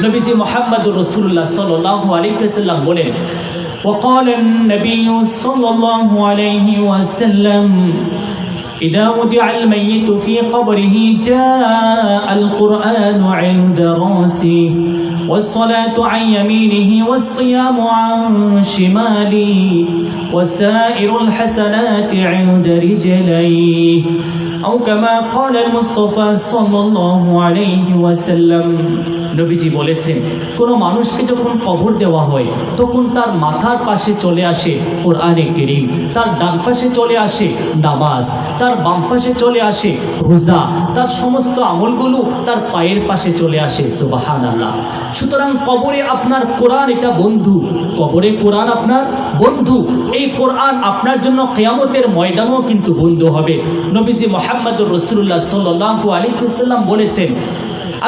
নবীজি মুহাম্মদুর রাসূলুল্লাহ সাল্লাল্লাহু আলাইহি ওয়াসাল্লাম বলেন, وقال النبي صلى الله عليه وسلم إذا وضع الميت في قبره جاء القرآن عند رأسه والصلاة عن يمينه والصيام عن شماله وسائر الحسنات عند رجليه أو كما قال المصطفى صلى الله عليه وسلم। নবীজি বলেছেন কোন মানুষকে যখন কবর দেওয়া হয় তখন তার মাথার পাশে চলে আসে কোরআনে কারীম, তার ডান পাশে চলে আসে নামাজ, তার বাম পাশে চলে আসে রোজা, তার সমস্ত আমলগুলো তার পায়ের পাশে চলে আসে। সুবহানাল্লাহ। সুতরাং কবরে আপনার কোরআন এটা বন্ধু, কবরে কোরআন আপনার বন্ধু। এই কোরআন আপনার জন্য কিয়ামতের ময়দানেও কিন্তু বন্ধু হবে। নবীজি মুহাম্মদুর রাসূলুল্লাহ সাল্লাল্লাহু আলাইহি ওয়াসাল্লাম বলেছেন,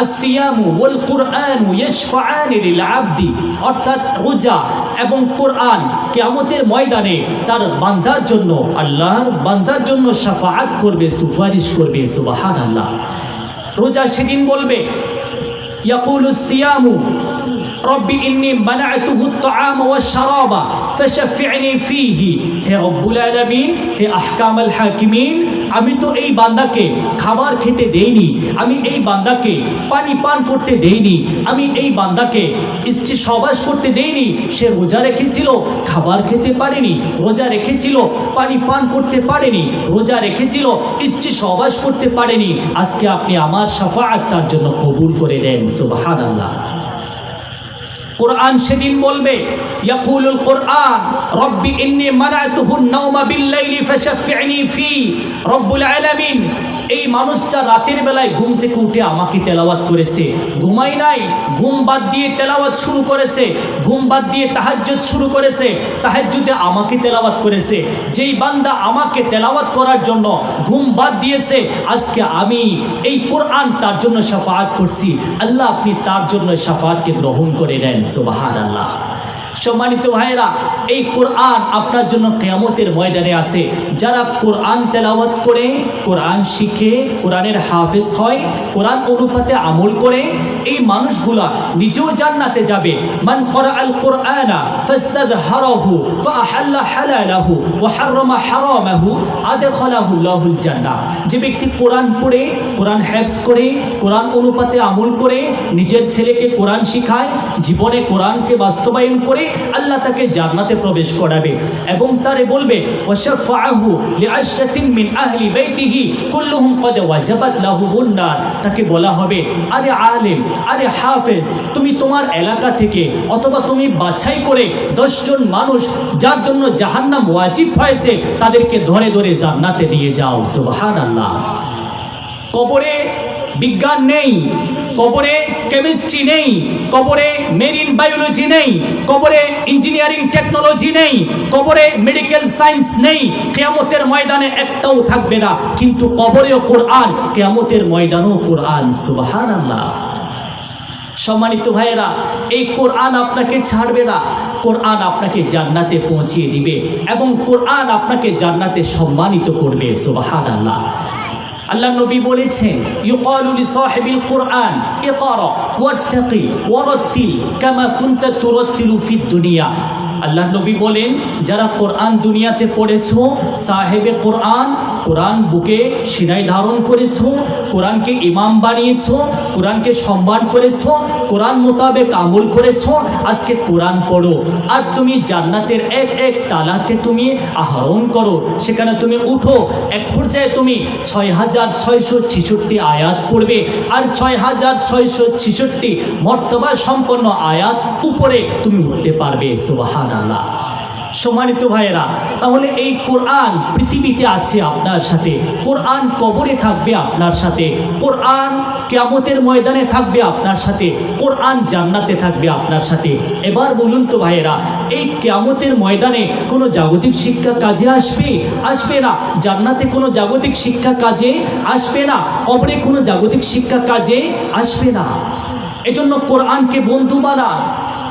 আসিয়ামু ওয়াল কুরআনু ইয়াশফাআনি লিল আবদি, অর্থাৎ রোজা এবং কোরআন কিয়ামতের ময়দানে তার বান্দার জন্য, আল্লাহর বান্দার জন্য শাফাআত করবে, সুপারিশ করবে। সুবহানাল্লাহ। রোজা সেদিন বলবে, ইয়াকুলুস সিয়ামু রব্বি ইন্নী মানা'তুহু আত-তা'আমা ওয়াশ-শারাবা ফাশফি'নি ফীহি। হে রব্বুল আলামিন, হে আহকামুল হাকিমিন, আমি তো এই বান্দাকে খাবার খেতে দেইনি, আমি এই বান্দাকে পানি পান করতে দেইনি, আমি এই বান্দাকে স্ত্রী সহবাস করতে দেইনি। সে রোজা রেখেছিল, খাবার খেতে পারেনি, রোজা রেখেছিল, পানি পান করতে পারেনি, রোজা রেখেছিল, স্ত্রী সহবাস করতে পারেনি। আজকে আপনি আমার শাফাআত তার জন্য কবুল করে দেন। সুবহানাল্লাহ। কোরআন সেদিন বলবে, ইয়াকুলুল কোরআন রব্বি ইন্নী মানা'তুহুন নাওমা বিল-লাইলি ফাশফি'নি ফি। রব্বুল আলামিন এই মানুষটা রাতের বেলায় ঘুম থেকে উঠে আমাকে তেলাওয়াত করেছে, ঘুমাই নাই, ঘুম বাদ দিয়ে তেলাওয়াত শুরু করেছে, ঘুম বাদ দিয়ে তাহাজ্জুদ শুরু করেছে, তাহাজ্জুদে আমাকে তেলাওয়াত করেছে। যেই বান্দা আমাকে তেলাওয়াত করার জন্য ঘুম বাদ দিয়েছে, আজকে আমি এই কোরআন তার জন্য শাফাআত করছি। আল্লাহ আপনি তার জন্য শাফাআতকে গ্রহণ করে নেন। সুবহানাল্লাহ। সম্মানিত ভাইরা, এই কোরআন আপনার জন্য কিয়ামতের ময়দানে আছে। যারা কোরআন তেলাওয়াত করে, কোরআন শিখে, কোরআনের হাফেজ হয়, কোরআন অনুপাতে আমল করে, এই মানুষগুলা নিজেও জান্নাতে যাবে। মান ক্বারাআল কোরআনা ফাস্তাযহারাহু ফাআহাল্লা হালালাহু ওয়া হারামা হারামাহু আদখালাহু আল্লাহুল জান্নাহ। যে ব্যক্তি কোরআন পড়ে, কোরআন হেফজ করে, কোরআন অনুপাতে আমল করে, নিজের ছেলেকে কোরআন শিখায়, জীবনে কোরআনকে বাস্তবায়ন করে করে আল্লাহ তাকে জান্নাতে প্রবেশ করাবে এবং তারে বলবে ওয়াশাফাআহু লিআশরাতিন মিন আহলি বাইতিহি কুল্লুহুম ক্বাদ ওয়াজাবাত লাহুমুন নার। তাকে বলা হবে, আরে আলেম, আরে হাফেজ, তুমি তোমার এলাকা থেকে অথবা তুমি বাছাই করে 10 জন মানুষ যার জন্য জাহান্নাম ওয়াজিব হয়েছে তাদেরকে ধরে ধরে জান্নাতে নিয়ে যাও। সুবহানাল্লাহ। কবরে বিজ্ঞান নেই, কবরে কেমিস্ট্রি নেই, কবরে মেরিন বায়োলজি নেই, কবরে ইঞ্জিনিয়ারিং টেকনোলজি নেই, কবরে মেডিকেল সায়েন্স নেই, কিয়ামতের ময়দানে একটাও থাকবে না। কিন্তু কবরেও কোরআন, কিয়ামতের ময়দানেও কোরআন। সুবহানাল্লাহ। সম্মানিত ভাইয়েরা, এই কোরআন আপনাকে ছাড়বে না, কোরআন আপনাকে জান্নাতে পৌঁছিয়ে দিবে এবং কোরআন আপনাকে জান্নাতে সম্মানিত করবে। সুবহানাল্লাহ। আল্লাহ নবী বলেছেন, ইউকালু লিসাহিবিল কুরআন ইকরা ওয়াত্তাকি ওয়ারাত্তিল কামা কুনতা তুরাত্তিলু ফিদ দুনিয়া। আল্লাহ নবী বলেন, যারা কোরআন দুনিয়াতে পড়েছো, সাহেবে কোরআন, কোরআন বুকে সিনাই ধারণ করেছো, কোরআনকে ইমাম বানিয়েছো, কোরআনকে সম্মান করেছো, কোরআন মোতাবেক আমল করেছো, আজকে কোরআন পড়ো আর তুমি জান্নাতের এক এক তালাতে তুমি আহরণ করো, সেখানে তুমি উঠো। এক পর্যায়ে তুমি 6666 আয়াত পড়বে আর 6666 মর্তবা সম্পন্ন আয়াত উপরে তুমি উঠতে পারবে। সুবহানাল্লাহ। সম্মানিত ভাইয়েরা, তাহলে এই কোরআন পৃথিবীতে আছে আপনার সাথে, কোরআন কবরে থাকবে আপনার সাথে, কোরআন কিয়ামতের ময়দানে থাকবে আপনার সাথে, কোরআন জান্নাতে থাকবে আপনার সাথে। এবার বলুন তো ভাইয়েরা, এই কিয়ামতের ময়দানে কোনো জাগতিক শিক্ষা কাজে আসবে? আসবে না। জান্নাতে কোনো জাগতিক শিক্ষা কাজে আসবে না, কবরে কোনো জাগতিক শিক্ষা কাজে আসবে না। এজন্য কোরআনকে বন্ধু বানা,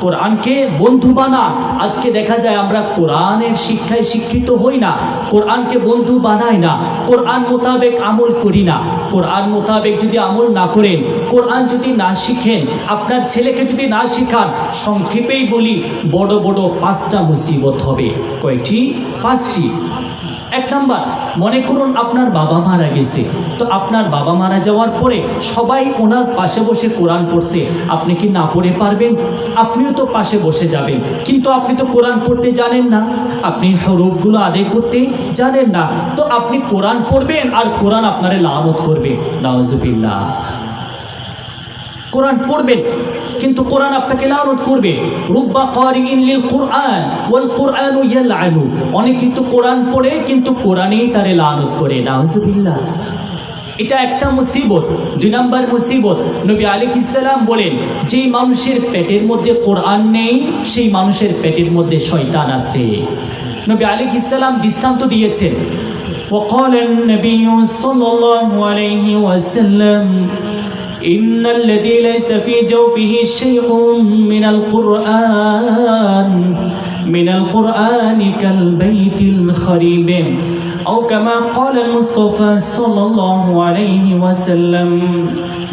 কোরআনকে বন্ধু বানা। আজকে দেখা যায় আমরা কোরআনের শিক্ষায় শিক্ষিত হই না, কোরআনকে বন্ধু বানাই না, কোরআন মোতাবেক আমল করি না। কোরআন মোতাবেক যদি আমল না করেন, কোরআন যদি না শিখেন, আপনার ছেলেকে যদি না শিখান, সংক্ষেপেই বলি, বড় বড় 5টা মুসিবত হবে। কয়টি? 5টি। 1 নাম্বার, মনে করুন আপনার বাবা মারা গেছে, তো আপনার বাবা মারা যাওয়ার পরে সবাই ওনার পাশে বসে কোরআন পড়ছে, আপনি কি না পড়ে পারবেন? আপনিও তো পাশে বসে যাবেন, কিন্তু আপনি তো কোরআন পড়তে জানেন না, আপনি হরফগুলো আদায় করতে জানেন না, তো আপনি কোরআন পড়বেন আর কোরআন আপনারে লানত করবে। নাউজুবিল্লাহ। কোরআন পড়বেন কিন্তু কোরআন আপনাকে লানত করবে। রুব্বা কারিইন লিল কুরআন ওয়াল কুরআনু ইয়ালআনু। অনেকেই তো কোরআন পড়ে কিন্তু কোরআনেই তারে লানত করে। নাউজুবিল্লাহ। এটা একটা মুসিবত। 2 নাম্বার মুসিবত, নবী আলাইহিস সালাম বলেন, যেই মানুষের পেটের মধ্যে কোরআন নেই সেই মানুষের পেটের মধ্যে শয়তান আছে। নবী আলাইহিস সালাম দৃষ্টান্ত দিয়েছেন। وقال النبي صلى الله عليه وسلم إن الذي ليس في جوفه شيء من القرآن كالبيت الخريب أو كما قال المصطفى صلى الله عليه وسلم।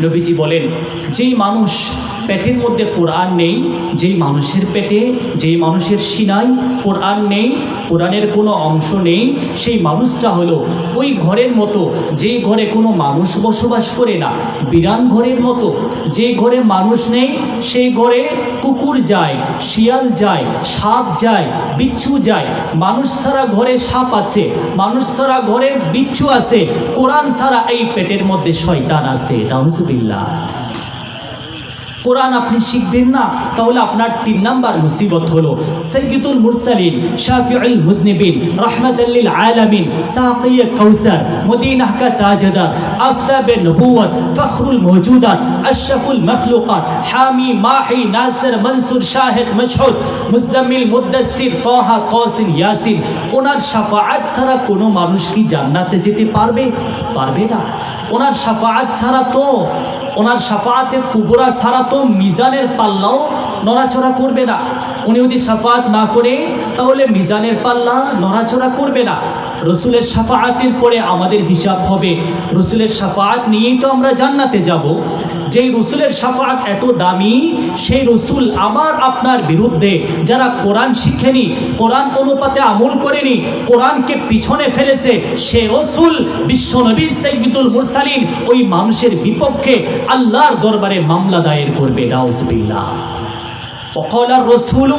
নবীজি বলেন, যেই মানুষ পেটের মধ্যে কোরআন নেই, যেই মানুষের পেটে, যেই মানুষের সিনায় কোরআন নেই, কোরআনের কোনো অংশ নেই, সেই মানুষটা হলো ওই ঘরের মতো যেই ঘরে কোনো মানুষ বসবাস করে না, বিরান ঘরের মতো। যেই ঘরে মানুষ নেই সেই ঘরে কুকুর যায়, শিয়াল যায়, সাপ যায়, বিচ্ছু যায়। মানুষ ছাড়া ঘরে সাপ আছে, মানুষ ছাড়া ঘরে বিচ্ছু আছে, কোরআন ছাড়া এই পেটের মধ্যে শয়তান আছে। নাউজুবিল্লাহ। কোরআন আপনি শিখবেন না, তাহলে আপনার 3 নাম্বার মুসিবত হলো সাইয়্যিদুল মুরসালিন, শাফিউল মুযনিবিন, রাহমাতাল লিল আলামিন, সাকিয়ে কাউসার, মদিনাহ কা তাজদার, আফতাবে নবুওয়াত, ফখরুল মওজুদাত, আশরাফুল মখলুকাত, হামি মাহি নাসির মনসুর শাহিদ মশহুদ, মুজাম্মিল মুদ্দাসসির তাহা তাসিন ইয়াসিন। ওনার শাফাআত ছাড়া কোনো মানুষ কি জান্নাতে যেতে পারবে? পারবে না। ওনার শাফাআত ছাড়া তো, ওনার শাফাআতে কুবরা ছাড়া তো মিজানের পাল্লাও নড়াচড়া করবে না। উনি যদি শাফাআত না করে তাহলে মিজানের পাল্লা নড়াচড়া করবে না। রসুলের শাফাআতের পরে আমাদের হিসাব হবে। রসুলের শাফাআত নিয়েই তো আমরা জান্নাতে যাব। যেই রসুলের শাফাআত এত দামি, সেই রসুল আমার আপনার বিরুদ্ধে যারা কোরআন শিখেনি, কোরআন অনুপাতে আমল করেনি, কোরআনকে পিছনে ফেলেছে, সে রসুল বিশ্বনবী সাইয়্যিদুল মুরসালিন ওই মানুষের বিপক্ষে আল্লাহর দরবারে মামলা দায়ের করবে। নাউজুবিল্লাহ। وقال الرسول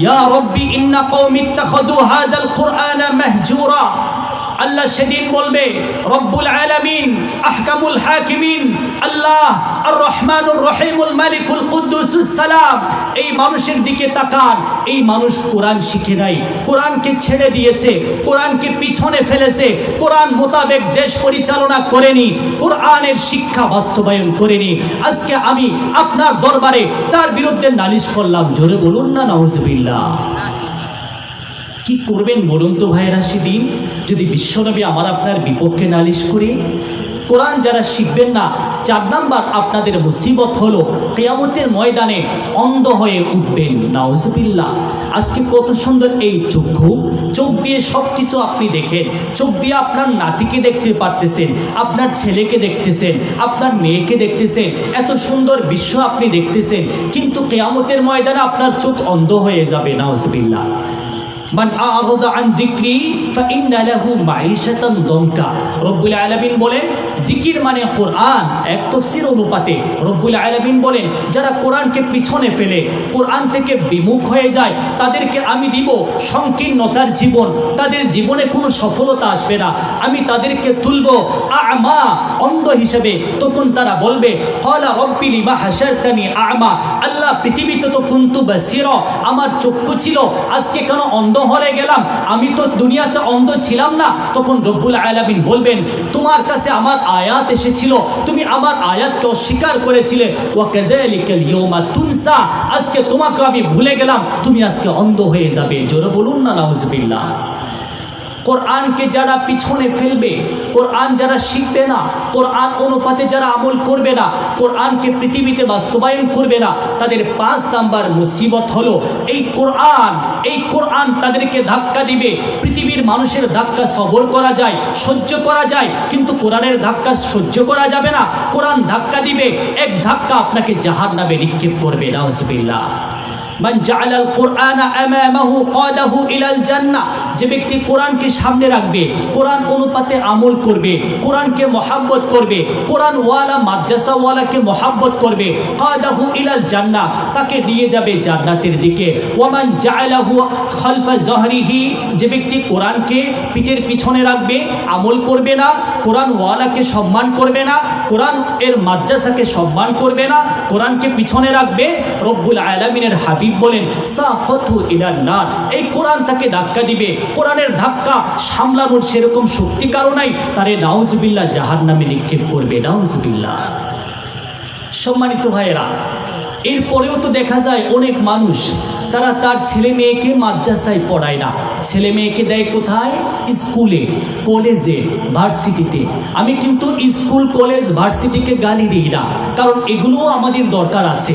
يا ربي إن قومي اتخذوا هذا القرآن مهجورا আল্লাহ সেদিন বলবে, রব্বুল আলামিন আহকামুল হাকিমিন আল্লাহ আর রহমানুর রহিমুল মালিকুল কুদ্দুসুস সালাম, এই মানুষের দিকে তাকান, এই মানুষ কোরআন শিখে নাই, কোরআনকে ছেড়ে দিয়েছে, কোরআনকে পিছনে ফেলেছে, কোরআন মোতাবেক দেশ পরিচালনা করেনি, কোরআনের শিক্ষা বাস্তবায়ন করেনি। আজকে আমি আপনার দরবারে তার বিরুদ্ধে নালিশ করলাম। জোরে বলুন না নাউজুবিল্লাহ। কি করবেন বলুন তো ভাইয়েরা সেদিন, যদি বিশ্বনবী আমার আপনার বিপক্ষে নালিশ করে? কোরআন যারা শিখবেন না, 4 নাম্বার আপনাদের মুসিবত হলো কিয়ামতের ময়দানে অন্ধ হয়ে উঠবেন। নাউজুবিল্লাহ। আজকে কত সুন্দর এই চক্ষু, চোখ দিয়ে সব কিছু আপনি দেখেন, চোখ দিয়ে আপনার নাতিকে দেখতে পারতেছেন, আপনার ছেলেকে দেখতেছেন, আপনার মেয়েকে দেখতেছেন, এত সুন্দর বিশ্ব আপনি দেখতেছেন, কিন্তু কিয়ামতের ময়দানে আপনার চোখ অন্ধ হয়ে যাবে। নাউজুবিল্লাহ। মান আ'রাদা আন যিকরি ফাইন্না লাহু মাঈশাতান দনকা। রব্বুল আলামিন বলেন জিকির মানে কোরআন। এক তাফসীর অনুপাতে রব্বুল আলামিন বলেন যারা কোরআনকে পিছনে ফেলে, কোরআন থেকে বিমুখ হয়ে যায়, তাদেরকে আমি দিব সংকীর্ণতার জীবন, তাদের জীবনে কোনো সফলতা আসবে না। আমি তাদেরকে তুলব আ'মা, অন্ধ হিসেবে। তখন তারা বলবে ক্বালা রব্বি লিমা হাশারতানি আ'মা, আল্লাহ পৃথিবীতে তো কুনতু বাসীরা, আমার চক্ষু ছিল, আজকে কেন অন্ধ হয়ে গেলাম? আমি তো দুনিয়াতে অন্ধ ছিলাম না। তখন রব্বুল আলামিন বলবেন তোমার কাছে আমার আয়াত এসেছিল, তুমি আমার আয়াতকে অস্বীকার করেছিলে, ওয়া কাযালিকাল ইয়াওমা তুনসা, আজকে তোমাকে আমি ভুলে গেলাম, তুমি আজকে অন্ধ হয়ে যাবে। জোরে বলুন না নাউজুবিল্লাহ। কোরআনকে যারা পিছনে ফেলবে, কোরআন যারা শিখবে না, কোরআন অনুপাতে যারা আমল করবে না, কোরআনকে পৃথিবীতে বাস্তবায়ন করবে না, তাদের 5 নাম্বার মুসিবত হলো এই কোরআন তাদেরকে ধাক্কা দিবে। পৃথিবীর মানুষের ধাক্কা সবর করা যায়, সহ্য করা যায়, কিন্তু কোরআনের ধাক্কা সহ্য করা যাবে না। কোরআন ধাক্কা দিবে, এক ধাক্কা আপনাকে জাহান্নামে নিক্ষেপ করবে। নাউজুবিল্লাহ। মান জাআলাল কুরআনা আমামাহু কাদাহু ইলাল জান্নাহ, যে ব্যক্তি কোরআনকে সামনে রাখবে, কোরআন অনুপাতে আমল করবে, কোরআনকে মহব্বত করবে, কোরআন ওয়ালা মাদ্রাসা ওয়ালাকে মহব্বত করবে, কাদাহু ইলাল জান্নাহ, তাকে নিয়ে যাবে জান্নাতের দিকে। ওয়া মান জাআলাহু খালফা যহরিহি, যে ব্যক্তি কোরআনকে পিঠের পিছনে রাখবে, আমল করবে না, কোরআন ওয়ালাকে সম্মান করবে না, কোরআন এর মাদ্রাসাকে সম্মান করবে না, কোরআনকে পিছনে রাখবে, রব্বুল আলামিনের হাবিব বলেন সাকাতু ইলান নার, এই কোরআন তাকে ধাক্কা দিবে। কোরআনের ধাক্কা সামলানোর সেরকম শক্তি কারো নাই, তারে নাউজুবিল্লাহ জাহান্নামে নিক্ষেপ করবে। নাউজুবিল্লাহ। সম্মানিত ভাইয়েরা, এরপরেও তো দেখা যায় অনেক মানুষ তারা তার ছেলে মেয়েকে মাদ্রাসায় পড়ায় না, ছেলে মেয়েকে দেয় কোথায়? স্কুলে, কলেজে, ভার্সিটিতে। আমি কিন্তু স্কুল কলেজ ভার্সিটিকে গালি দিই না, কারণ এগুলোও আমাদের দরকার আছে।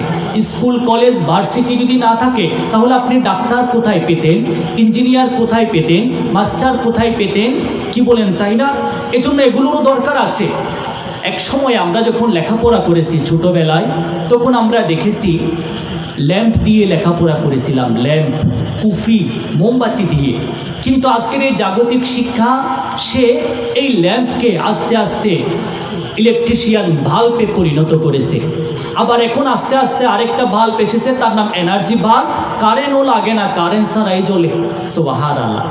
স্কুল কলেজ ভার্সিটি যদি না থাকে তাহলে আপনি ডাক্তার কোথায় পেতেন, ইঞ্জিনিয়ার কোথায় পেতেন, মাস্টার কোথায় পেতেন? কি বলেন, তাই না? এজন্য এগুলোরও দরকার আছে। এক সময় আমরা যখন লেখাপড়া করেছি ছোটবেলায়, তখন আমরা দেখেছি ল্যাম্প দিয়ে লেখাপড়া করেছিলাম, ল্যাম্প, কুফি, মোমবাতি দিয়ে। কিন্তু আজকের এই জাগতিক শিক্ষা সে এই ল্যাম্পকে আস্তে আস্তে ইলেকট্রিশিয়ান ভাল্বে পরিণত করেছে। আবার এখন আস্তে আস্তে আরেকটা ভাল্ব এসেছে, তার নাম এনার্জি ভাল্ব। কারেন্টও লাগে না, কারেন্ট ছাড়াই জ্বলে। সুবহানাল্লাহ।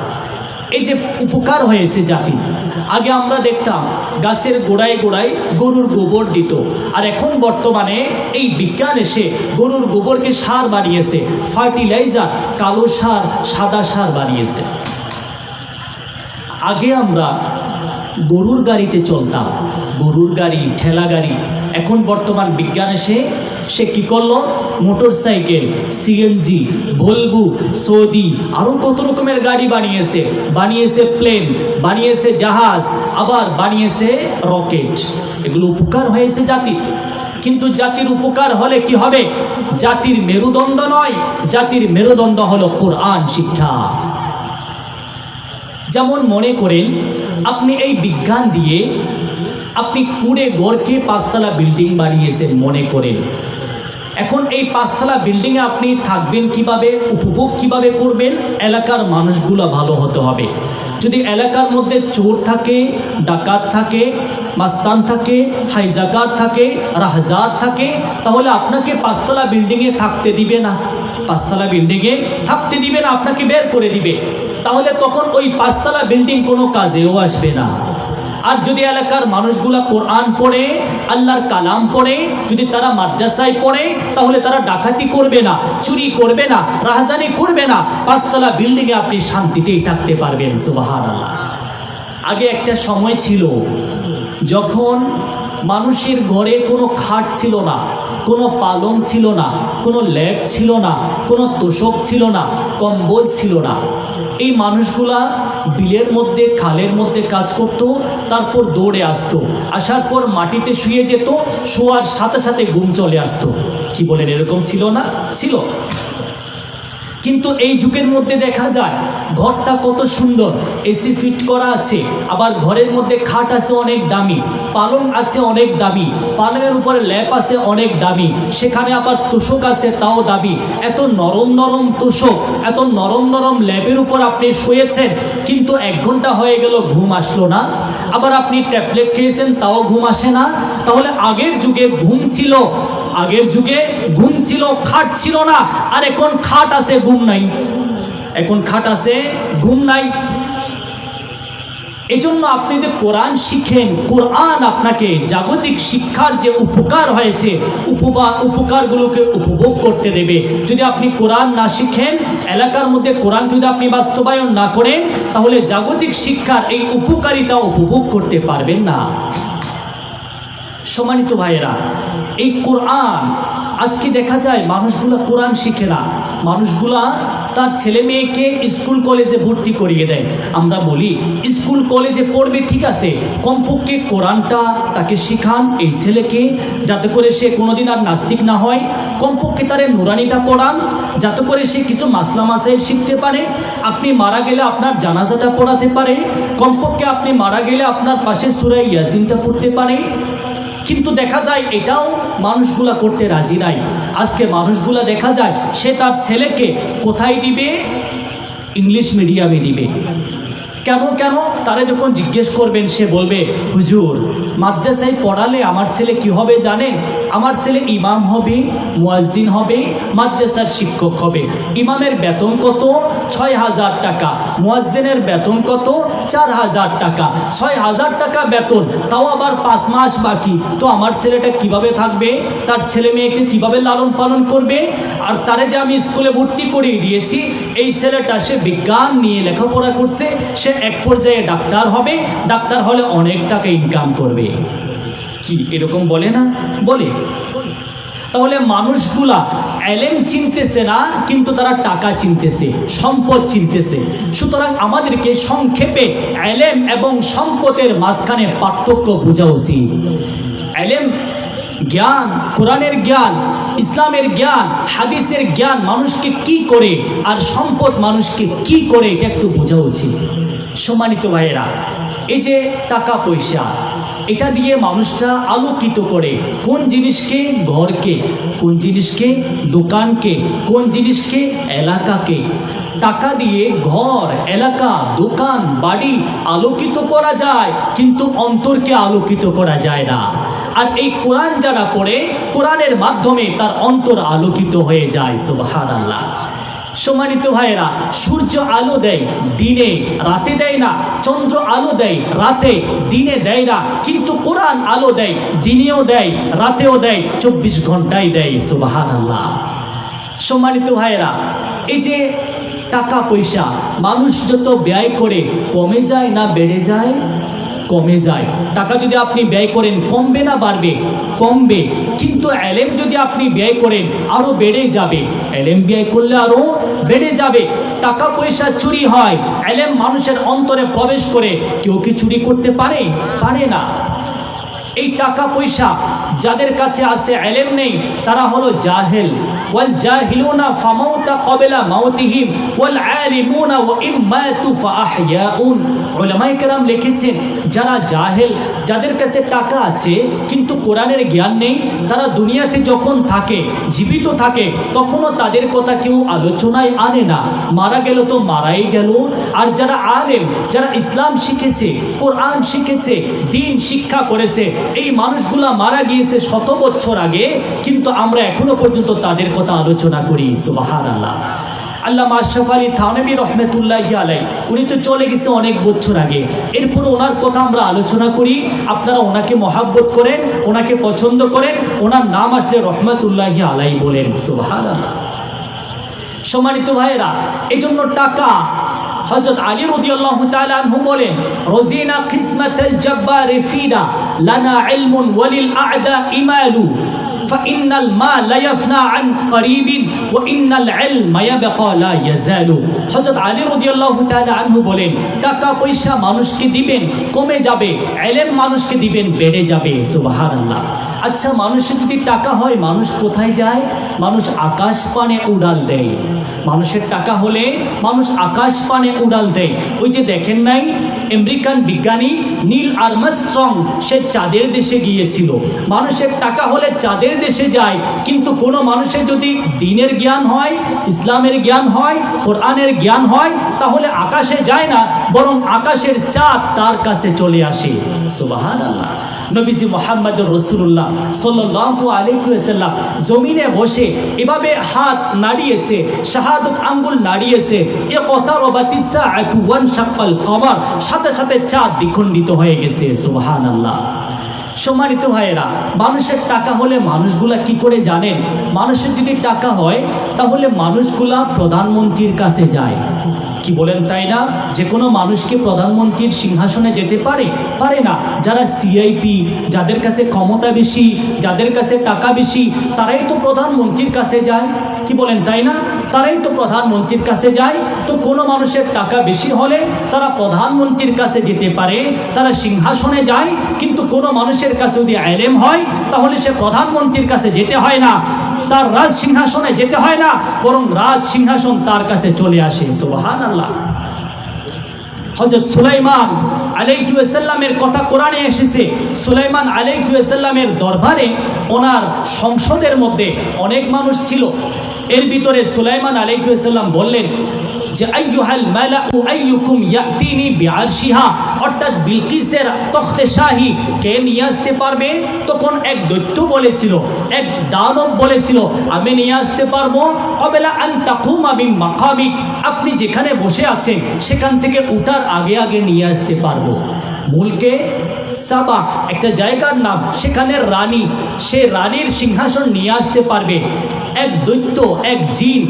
এই যে উপকার হয়েছে জাতি। আগে আমরা দেখতাম গাছের গোড়ায় গোড়ায় গরুর গোবর দিত, আর এখন বর্তমানে এই বিজ্ঞান এসে গরুর গোবরকে সার বানিয়েছে, ফার্টিলাইজার, কালো সার, সাদা সার বানিয়েছে। আগে আমরা গরুর গাড়িতে চলতাম, গরুর গাড়ি, ঠেলা গাড়ি। এখন বর্তমান বিজ্ঞান এসে সে কি করলো? Motor cycle, CNG, Volvo, Saudi, আরো কত রকমের গাড়ি বানিয়েছে, বানিয়েছে প্লেন, বানিয়েছে জাহাজ, আবার বানিয়েছে রকেট। এগুলো উপকার হয়েছে জাতির। কিন্তু জাতির উপকার হলে কি হবে? জাতির মেরুদণ্ড নয়, জাতির মেরুদণ্ড হলো কোরআন শিক্ষা। যেমন মনে করেন আপনি এই বিজ্ঞান দিয়ে আপনি কুড়ে গড়কে 5তলা বিল্ডিং বানিয়েছেন মনে করেন। এখন এই 5তলা বিল্ডিংয়ে আপনি থাকবেন কিভাবে, উপভোগ কিভাবে করবেন? এলাকার মানুষগুলো ভালো হতে হবে। যদি এলাকার মধ্যে চোর থাকে, ডাকাত থাকে, মাস্তান থাকে, হাইজাকার থাকে, রাহজার থাকে, তাহলে আপনাকে 5তলা বিল্ডিংয়ে থাকতে দিবে না। 5তলা বিল্ডিংয়ে থাকতে দিবে না, আপনাকে বের করে দিবে। তাহলে তখন ওই 5তলা বিল্ডিং কোনো কাজেও আসবে না। আর যদি এলাকার মানুষগুলা কোরআন পড়ে, আল্লাহর কালাম পড়ে, যদি তারা মাদ্রাসায় পড়ে, তাহলে তারা ডাকাতি করবে না, চুরি করবে না, রাহাজানি করবে না। 5তলা বিল্ডিংয়ে আপনি শান্তিতেই থাকতে পারবেন। সুবহানাল্লাহ। আগে একটা সময় ছিল যখন মানুষের ঘরে কোনো খাট ছিল না, কোনো পালং ছিল না, কোনো লেপ ছিল না, কোনো তোষক ছিল না, কম্বল ছিল না। এই মানুষগুলা বিলের মধ্যে, খালের মধ্যে কাজ করত, তারপর দৌড়ে আসতো, আসার পর মাটিতে শুয়ে যেত, শোয়ার সাথে সাথে ঘুম চলে আসতো। কি বলেন, এরকম ছিল না? ছিল। কিন্তু এই যুগের মধ্যে দেখা যায় ঘরটা কত সুন্দর, এসি ফিট করা আছে, আবার ঘরের মধ্যে খাট আছে অনেক দামি, পালং আছে অনেক দামি, পালংয়ের উপরে ল্যাপ আছে অনেক দামি, সেখানে আবার তোষক আছে তাও দামি। এত নরম নরম তোষক, এত নরম নরম ল্যাপের উপর আপনি শুয়েছেন, কিন্তু 1 ঘন্টা হয়ে গেল ঘুম আসলো না। আবার আপনি ট্যাবলেট খেয়েছেন তাও ঘুম আসে না। তাহলে আগের যুগে ঘুম ছিল, আগের যুগে ঘুম ছিল, খাট ছিল না। আর এখন খাট আছে, ঘুম নাই। এখন খাট আছে, ঘুম নাই। এজন্য আপনি যদি কোরআন শিখেন, কোরআন আপনাকে জাগতিক শিক্ষার যে উপকার হয়েছে, উপকারগুলোকে উপভোগ করতে দেবে। যদি আপনি কোরআন না শিখেন, এলাকার মধ্যে কোরআন যদি আপনি বাস্তবায়ন না করেন, তাহলে জাগতিক শিক্ষার এই উপকারিতা উপভোগ করতে পারবেন না। সম্মানিত ভাইয়েরা, এই কোরআন আজকে দেখা যায় মানুষগুলা কোরআন শিখে না। মানুষগুলা তার ছেলে মেয়েকে স্কুল কলেজে ভর্তি করিয়ে দেয়। আমরা বলি স্কুল কলেজে পড়বে, ঠিক আছে, কমপক্ষে কোরআনটা তাকে শিখান এই ছেলেকে, যাতে করে সে কোনোদিন আর নাস্তিক না হয়। কমপক্ষে তার নুরানিটা পড়ান, যাতে করে সে কিছু মাসলা মাসাইল শিখতে পারে। আপনি মারা গেলে আপনার জানাজাটা পড়াতে পারে। কমপক্ষে আপনি মারা গেলে আপনার পাশে সূরা ইয়াসিনটা পড়তে পারে। কিন্তু দেখা যায় এটাও মানুষগুলা করতে রাজি নাই। আজকে মানুষগুলা দেখা যায় সে তার ছেলেকে কোথায় দিবে? ইংলিশ মিডিয়ামে দিবে। কেন? তারা যখন জিজ্ঞেস করবেন, সে বলবে, হুজুর, মাদ্রাসায় পড়ালে আমার ছেলে কি হবে জানেন? আমার ছেলে ইমাম হবে, মুয়াজ্জিন হবে, মাদ্রাসার শিক্ষক হবে। ইমামের বেতন কত? 6,000 টাকা। মুয়াজ্জিনের বেতন কত? 4,000 টাকা। 6,000 টাকা বেতন, তাও আবার 5 মাস বাকি। তো আমার ছেলেটা কিভাবে থাকবে? তার ছেলে মেয়েকে কিভাবে লালন পালন করবে? আর তারে যে আমি স্কুলে ভর্তি করিয়ে দিয়েছি, এই ছেলেটা সে বিজ্ঞান নিয়ে লেখাপড়া করছে, সে এক পর্যায়ে ডাক্তার হবে, ডাক্তার হলে অনেক টাকা ইনকাম করবে। কি এরকম বলে না? বলে। তাহলে মানুষগুলা এলেম চিনতেছে না, কিন্তু তারা টাকা চিনতেছে, সম্পদ চিনতেছে। সুতরাং আমাদেরকে সংক্ষেপে এলেম এবং সম্পদের মাঝখানে পার্থক্য বোঝা উচিত। এলেম জ্ঞান, কোরআনের জ্ঞান, ইসলামের জ্ঞান, হাদিসের জ্ঞান মানুষকে কি করে, আর সম্পদ মানুষকে কি করে, এটা একটু বোঝা উচিত। সম্মানিত ভাইয়েরা, এই যে টাকা পয়সা, এটা দিয়ে মানুষরা আলোকিত করে কোন জিনিসকে? ঘরকে। কোন জিনিসকে? দোকানকে। কোন জিনিসকে? এলাকাকে। টাকা দিয়ে ঘর, এলাকা, দোকান, বাড়ি আলোকিত করা যায়, কিন্তু অন্তরকে আলোকিত করা যায় না। আর এই কোরআন যারা পড়ে, কোরআনের মাধ্যমে তার অন্তর আলোকিত হয়ে যায়। সুবহানাল্লাহ। সম্মানিত ভাইয়েরা, সূর্য আলো দেয় দিনে, রাতে দেয় না। চন্দ্র আলো দেয় রাতে, দিনে দেয় না। কিন্তু কোরআন আলো দেয় দিনেও দেয়, রাতেও দেয়, 24 ঘন্টায় দেয়। সুবহানাল্লাহ। সম্মানিত ভাইয়েরা, এই যে টাকা পয়সা মানুষ যত ব্যয় করে, কমে যায় না বেড়ে যায়? কমে যায়। টাকা যদি আপনি ব্যয় করেন, কমবে না বাড়বে? কমবে। কিন্তু এলেম যদি আপনি ব্যয় করেন, আরো বেড়ে যাবে। এলেম ব্যয় করলে আরো বেড়ে যাবে। টাকা পয়সা চুরি হয়, এলেম মানুষের অন্তরে প্রবেশ করে। কেউ কি চুরি করতে পারে? পারে না। এই টাকা পয়সা যাদের কাছে আছে, এলেম নেই, তারা হলো জাহেল। ওয়াল জাহিলুনা ফামাউতা ক্বাবলা মাউতিহিম ওয়াল আলিমুনা ওয়া ইম্মাতু ফাআহইয়াউন। উলামায়ে কেরাম লিখেছেন, যারা জাহেল, যাদের কাছে টাকা আছে কিন্তু কোরআনের জ্ঞান নেই, তারা দুনিয়াতে যখন থাকে, জীবিত থাকে, তখনও তাদের কথা কেউ আলোচনায় আনে না। মারা গেল তো মারাই গেল। আর যারা আলেম, যারা ইসলাম শিখেছে, কোরআন শিখেছে, দ্বীন শিক্ষা করেছে, এই মানুষগুলা মারা গিয়েছে শত বছর আগে, কিন্তু আমরা এখনো পর্যন্ত তাদের কথা আলোচনা করি। সুবহানাল্লাহ। আল্লামা আশরাফ আলী থানভী রহমতুল্লাহি আলাইহি, উনি তো চলে গেছে অনেক বছর আগে, এরপর ওনার কথা আমরা আলোচনা করি। আপনারা ওনাকে মহাব্বত করেন, ওনাকে পছন্দ করেন, ওনার নাম আসলে রহমতুল্লাহি আলাইহি বলেন। সুবহানাল্লাহ। সম্মানিত ভাইয়েরা, এই জন্য টাকা, হযরত আলী রাদিয়াল্লাহু তাআলা আনহু বলেন, রজিনা কিসমাতাল জব্বার ফিনা লানা ইলমুন ওয়ালিল আ'দা ইমালু فإن المال لا يفنى عن قريب وإن العلم يبقى لا يزال। হযরত আলী রাদিয়াল্লাহু তাআলা আনহু বলেন, টাকা পয়সা মানুষকে দিবেন কমে যাবে, ইলম মানুষকে দিবেন বেড়ে যাবে। সুবহানাল্লাহ। আচ্ছা, মানুষের যদি টাকা হয় মানুষ কোথায় যায়? মানুষ আকাশ পানে উড়াল দেয়। মানুষের টাকা হলে মানুষ আকাশ পানে উড়াল দেয়। ওই যে দেখেন নাই, আমেরিকান বিজ্ঞানী নীল আর্মস্ট্রং, সে চাঁদের দেশে গিয়েছিল। মানুষের টাকা হলে চাঁদের দেশে যায়, কিন্তু কোনো মানুষের যদি দ্বীনের জ্ঞান হয়, ইসলামের জ্ঞান হয়, কোরআনের জ্ঞান হয়, তাহলে আকাশে যায় না, বরং আকাশের চাঁদ তার কাছে চলে আসে। সুবহানাল্লাহ। নবীজি মুহাম্মদুর রাসূলুল্লাহ সাল্লাল্লাহু আলাইহি ওয়াসাল্লাম জমিনে বসে এভাবে হাত নাড়িয়েছে, শাহাদাত আঙ্গুল নাড়িয়েছে, ইকতারাবাতিস সাআতু ওয়ানশাক্কাল কমার, সাথে সাথে চাঁদ দ্বিখণ্ডিত হয়ে গেছে। সুবহানাল্লাহ। সম্মানিত ভাইয়েরা, মানুষের টাকা হলে মানুষগুলা কি করে জানেন? মানুষের যদি টাকা হয় তাহলে মানুষগুলা প্রধানমন্ত্রীর কাছে যায়। কি বলেন, তাই না? যে কোনো মানুষকে প্রধানমন্ত্রীর সিংহাসনে যেতে পারে? পারে না। যারা সিআইপি, যাদের কাছে ক্ষমতা বেশি, যাদের কাছে টাকা বেশি, তারাই তো প্রধানমন্ত্রীর কাছে যায়। কি বলেন, তাই না? তারাই তো প্রধানমন্ত্রীর কাছে যায়। তো কোনো মানুষের টাকা বেশি হলে তারা প্রধানমন্ত্রীর কাছে যেতে পারে, তারা সিংহাসনে যায়। কিন্তু কোনো মানুষের কাছে যদি ইলম হয় তাহলে সে প্রধানমন্ত্রীর কাছে যেতে হয় না, তার রাজ সিংহাসনে যেতে হয় না, বরং রাজ সিংহাসন তার কাছে চলে আসে। সুবহানাল্লাহ। হযরত সুলাইমান আলাইহি ওয়াসাল্লামের কথা কোরআনে এসেছে। সুলাইমান আলাইহি ওয়াসাল্লামের দরবারে, ওনার সংসদের মধ্যে অনেক মানুষ ছিল। এর ভিতরে সুলাইমান আলাইহি ওয়াসাল্লাম বললেন যে, আইয়ুহাল মালাউ আইয়ুকুম ইয়াতিনি বিআরশিহা, অর্থাৎ বিলকিসের তখতে শাহী কে নিয়ে আসতে পারবে? তখন এক দৈত্য বলেছিল, এক দানব বলেছিল, আমি নিয়ে আসতে পারবো। ক্বাবলা আন তাকুমা মিন মাকামিক, আপনি যেখানে বসে আছেন সেখান থেকে উঠার আগে আগে নিয়ে আসতে পারবো। মুলকে সাবা একটা জায়গার নাম, সেখানের রানী, সে রানীর সিংহাসন নিয়ে আসতে পারবে। এক দৈত্য, এক জিন,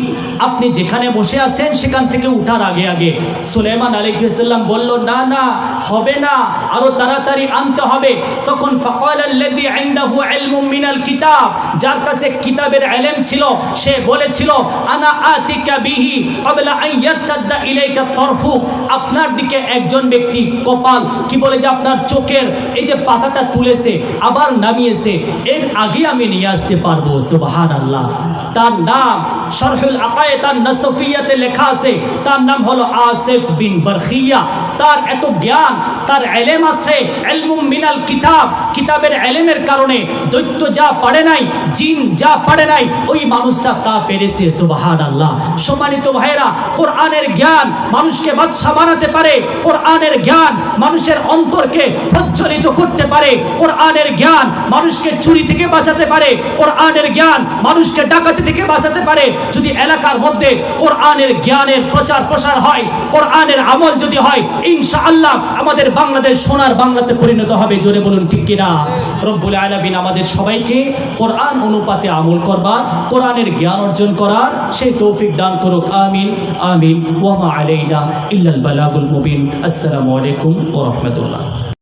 আপনি যেখানে বসে আছেন সেখান থেকে উঠার আগে আগে। সুলাইমান আলাইহিস সালাম বলল, না না, হবে না, আরো তাড়াতাড়ি আনতে হবে। তখন ফাকালাল্লাযী ইনদাহু ইলমুম মিনাল কিতাব, যার কাছে কিতাবের ইলম ছিল, সে বলেছিল, আনা আতিকা বিহি ক্বাবলা আন ইয়ারতাদ্দা ইলাইকা তরফু, আপনার দিকে একজন ব্যক্তি কপাল, কি বলে যে আপনার চোখের এই যে পাতাটা তুলেছে আবার নামিয়েছে, এর আগে আমি নিয়ে আসতে পারবো। সুবহানাল্লাহ। তার নাম শরহুল আকায়েদ আন-নাসফিয়াতে লেখা আছে, তার নাম হলো আসিফ বিন বারখিয়া। তার এত জ্ঞান, তার ইলম আছে, ইলমুম মিনাল কিতাব, কিতাবের ইলমের কারণে দৈত্য যা পারে নাই, জিন যা পারে নাই, ওই মানুষটা তা পেরেছে। সুবহানাল্লাহ। সম্মানিত ভাইরা, কোরআনের জ্ঞান মানুষকে বাদশা বানাতে পারে। কোরআনের জ্ঞান মানুষের অন্তরকে প্রজ্বলিত করতে পারে। কোরআনের জ্ঞান মানুষকে চুরি থেকে বাঁচাতে পারে। কোরআনের জ্ঞান মানুষকে ডাকাতি থেকে বাঁচাতে পারে। যদি এলাকার মধ্যে কোরআনের জ্ঞানের প্রচার প্রসার হয়, কোরআনের আমল যদি হয়, ইনশাআল্লাহ আমাদের বাংলাদেশ সোনার বাংলাতে পরিণত হবে। জোরে বলুন ঠিক কিনা? রব্বুল আলামিন আমাদের সবাইকে কোরআন অনুপাতে আমল করবার, কোরআনের জ্ঞান অর্জন করার সেই তৌফিক দান করুক। আমিন আমিন। ওয়া মা আলাইনা ইল্লাল বালাগুল মুবিন। আসসালামু আলাইকুম ওয়া রাহমাতুল্লাহ।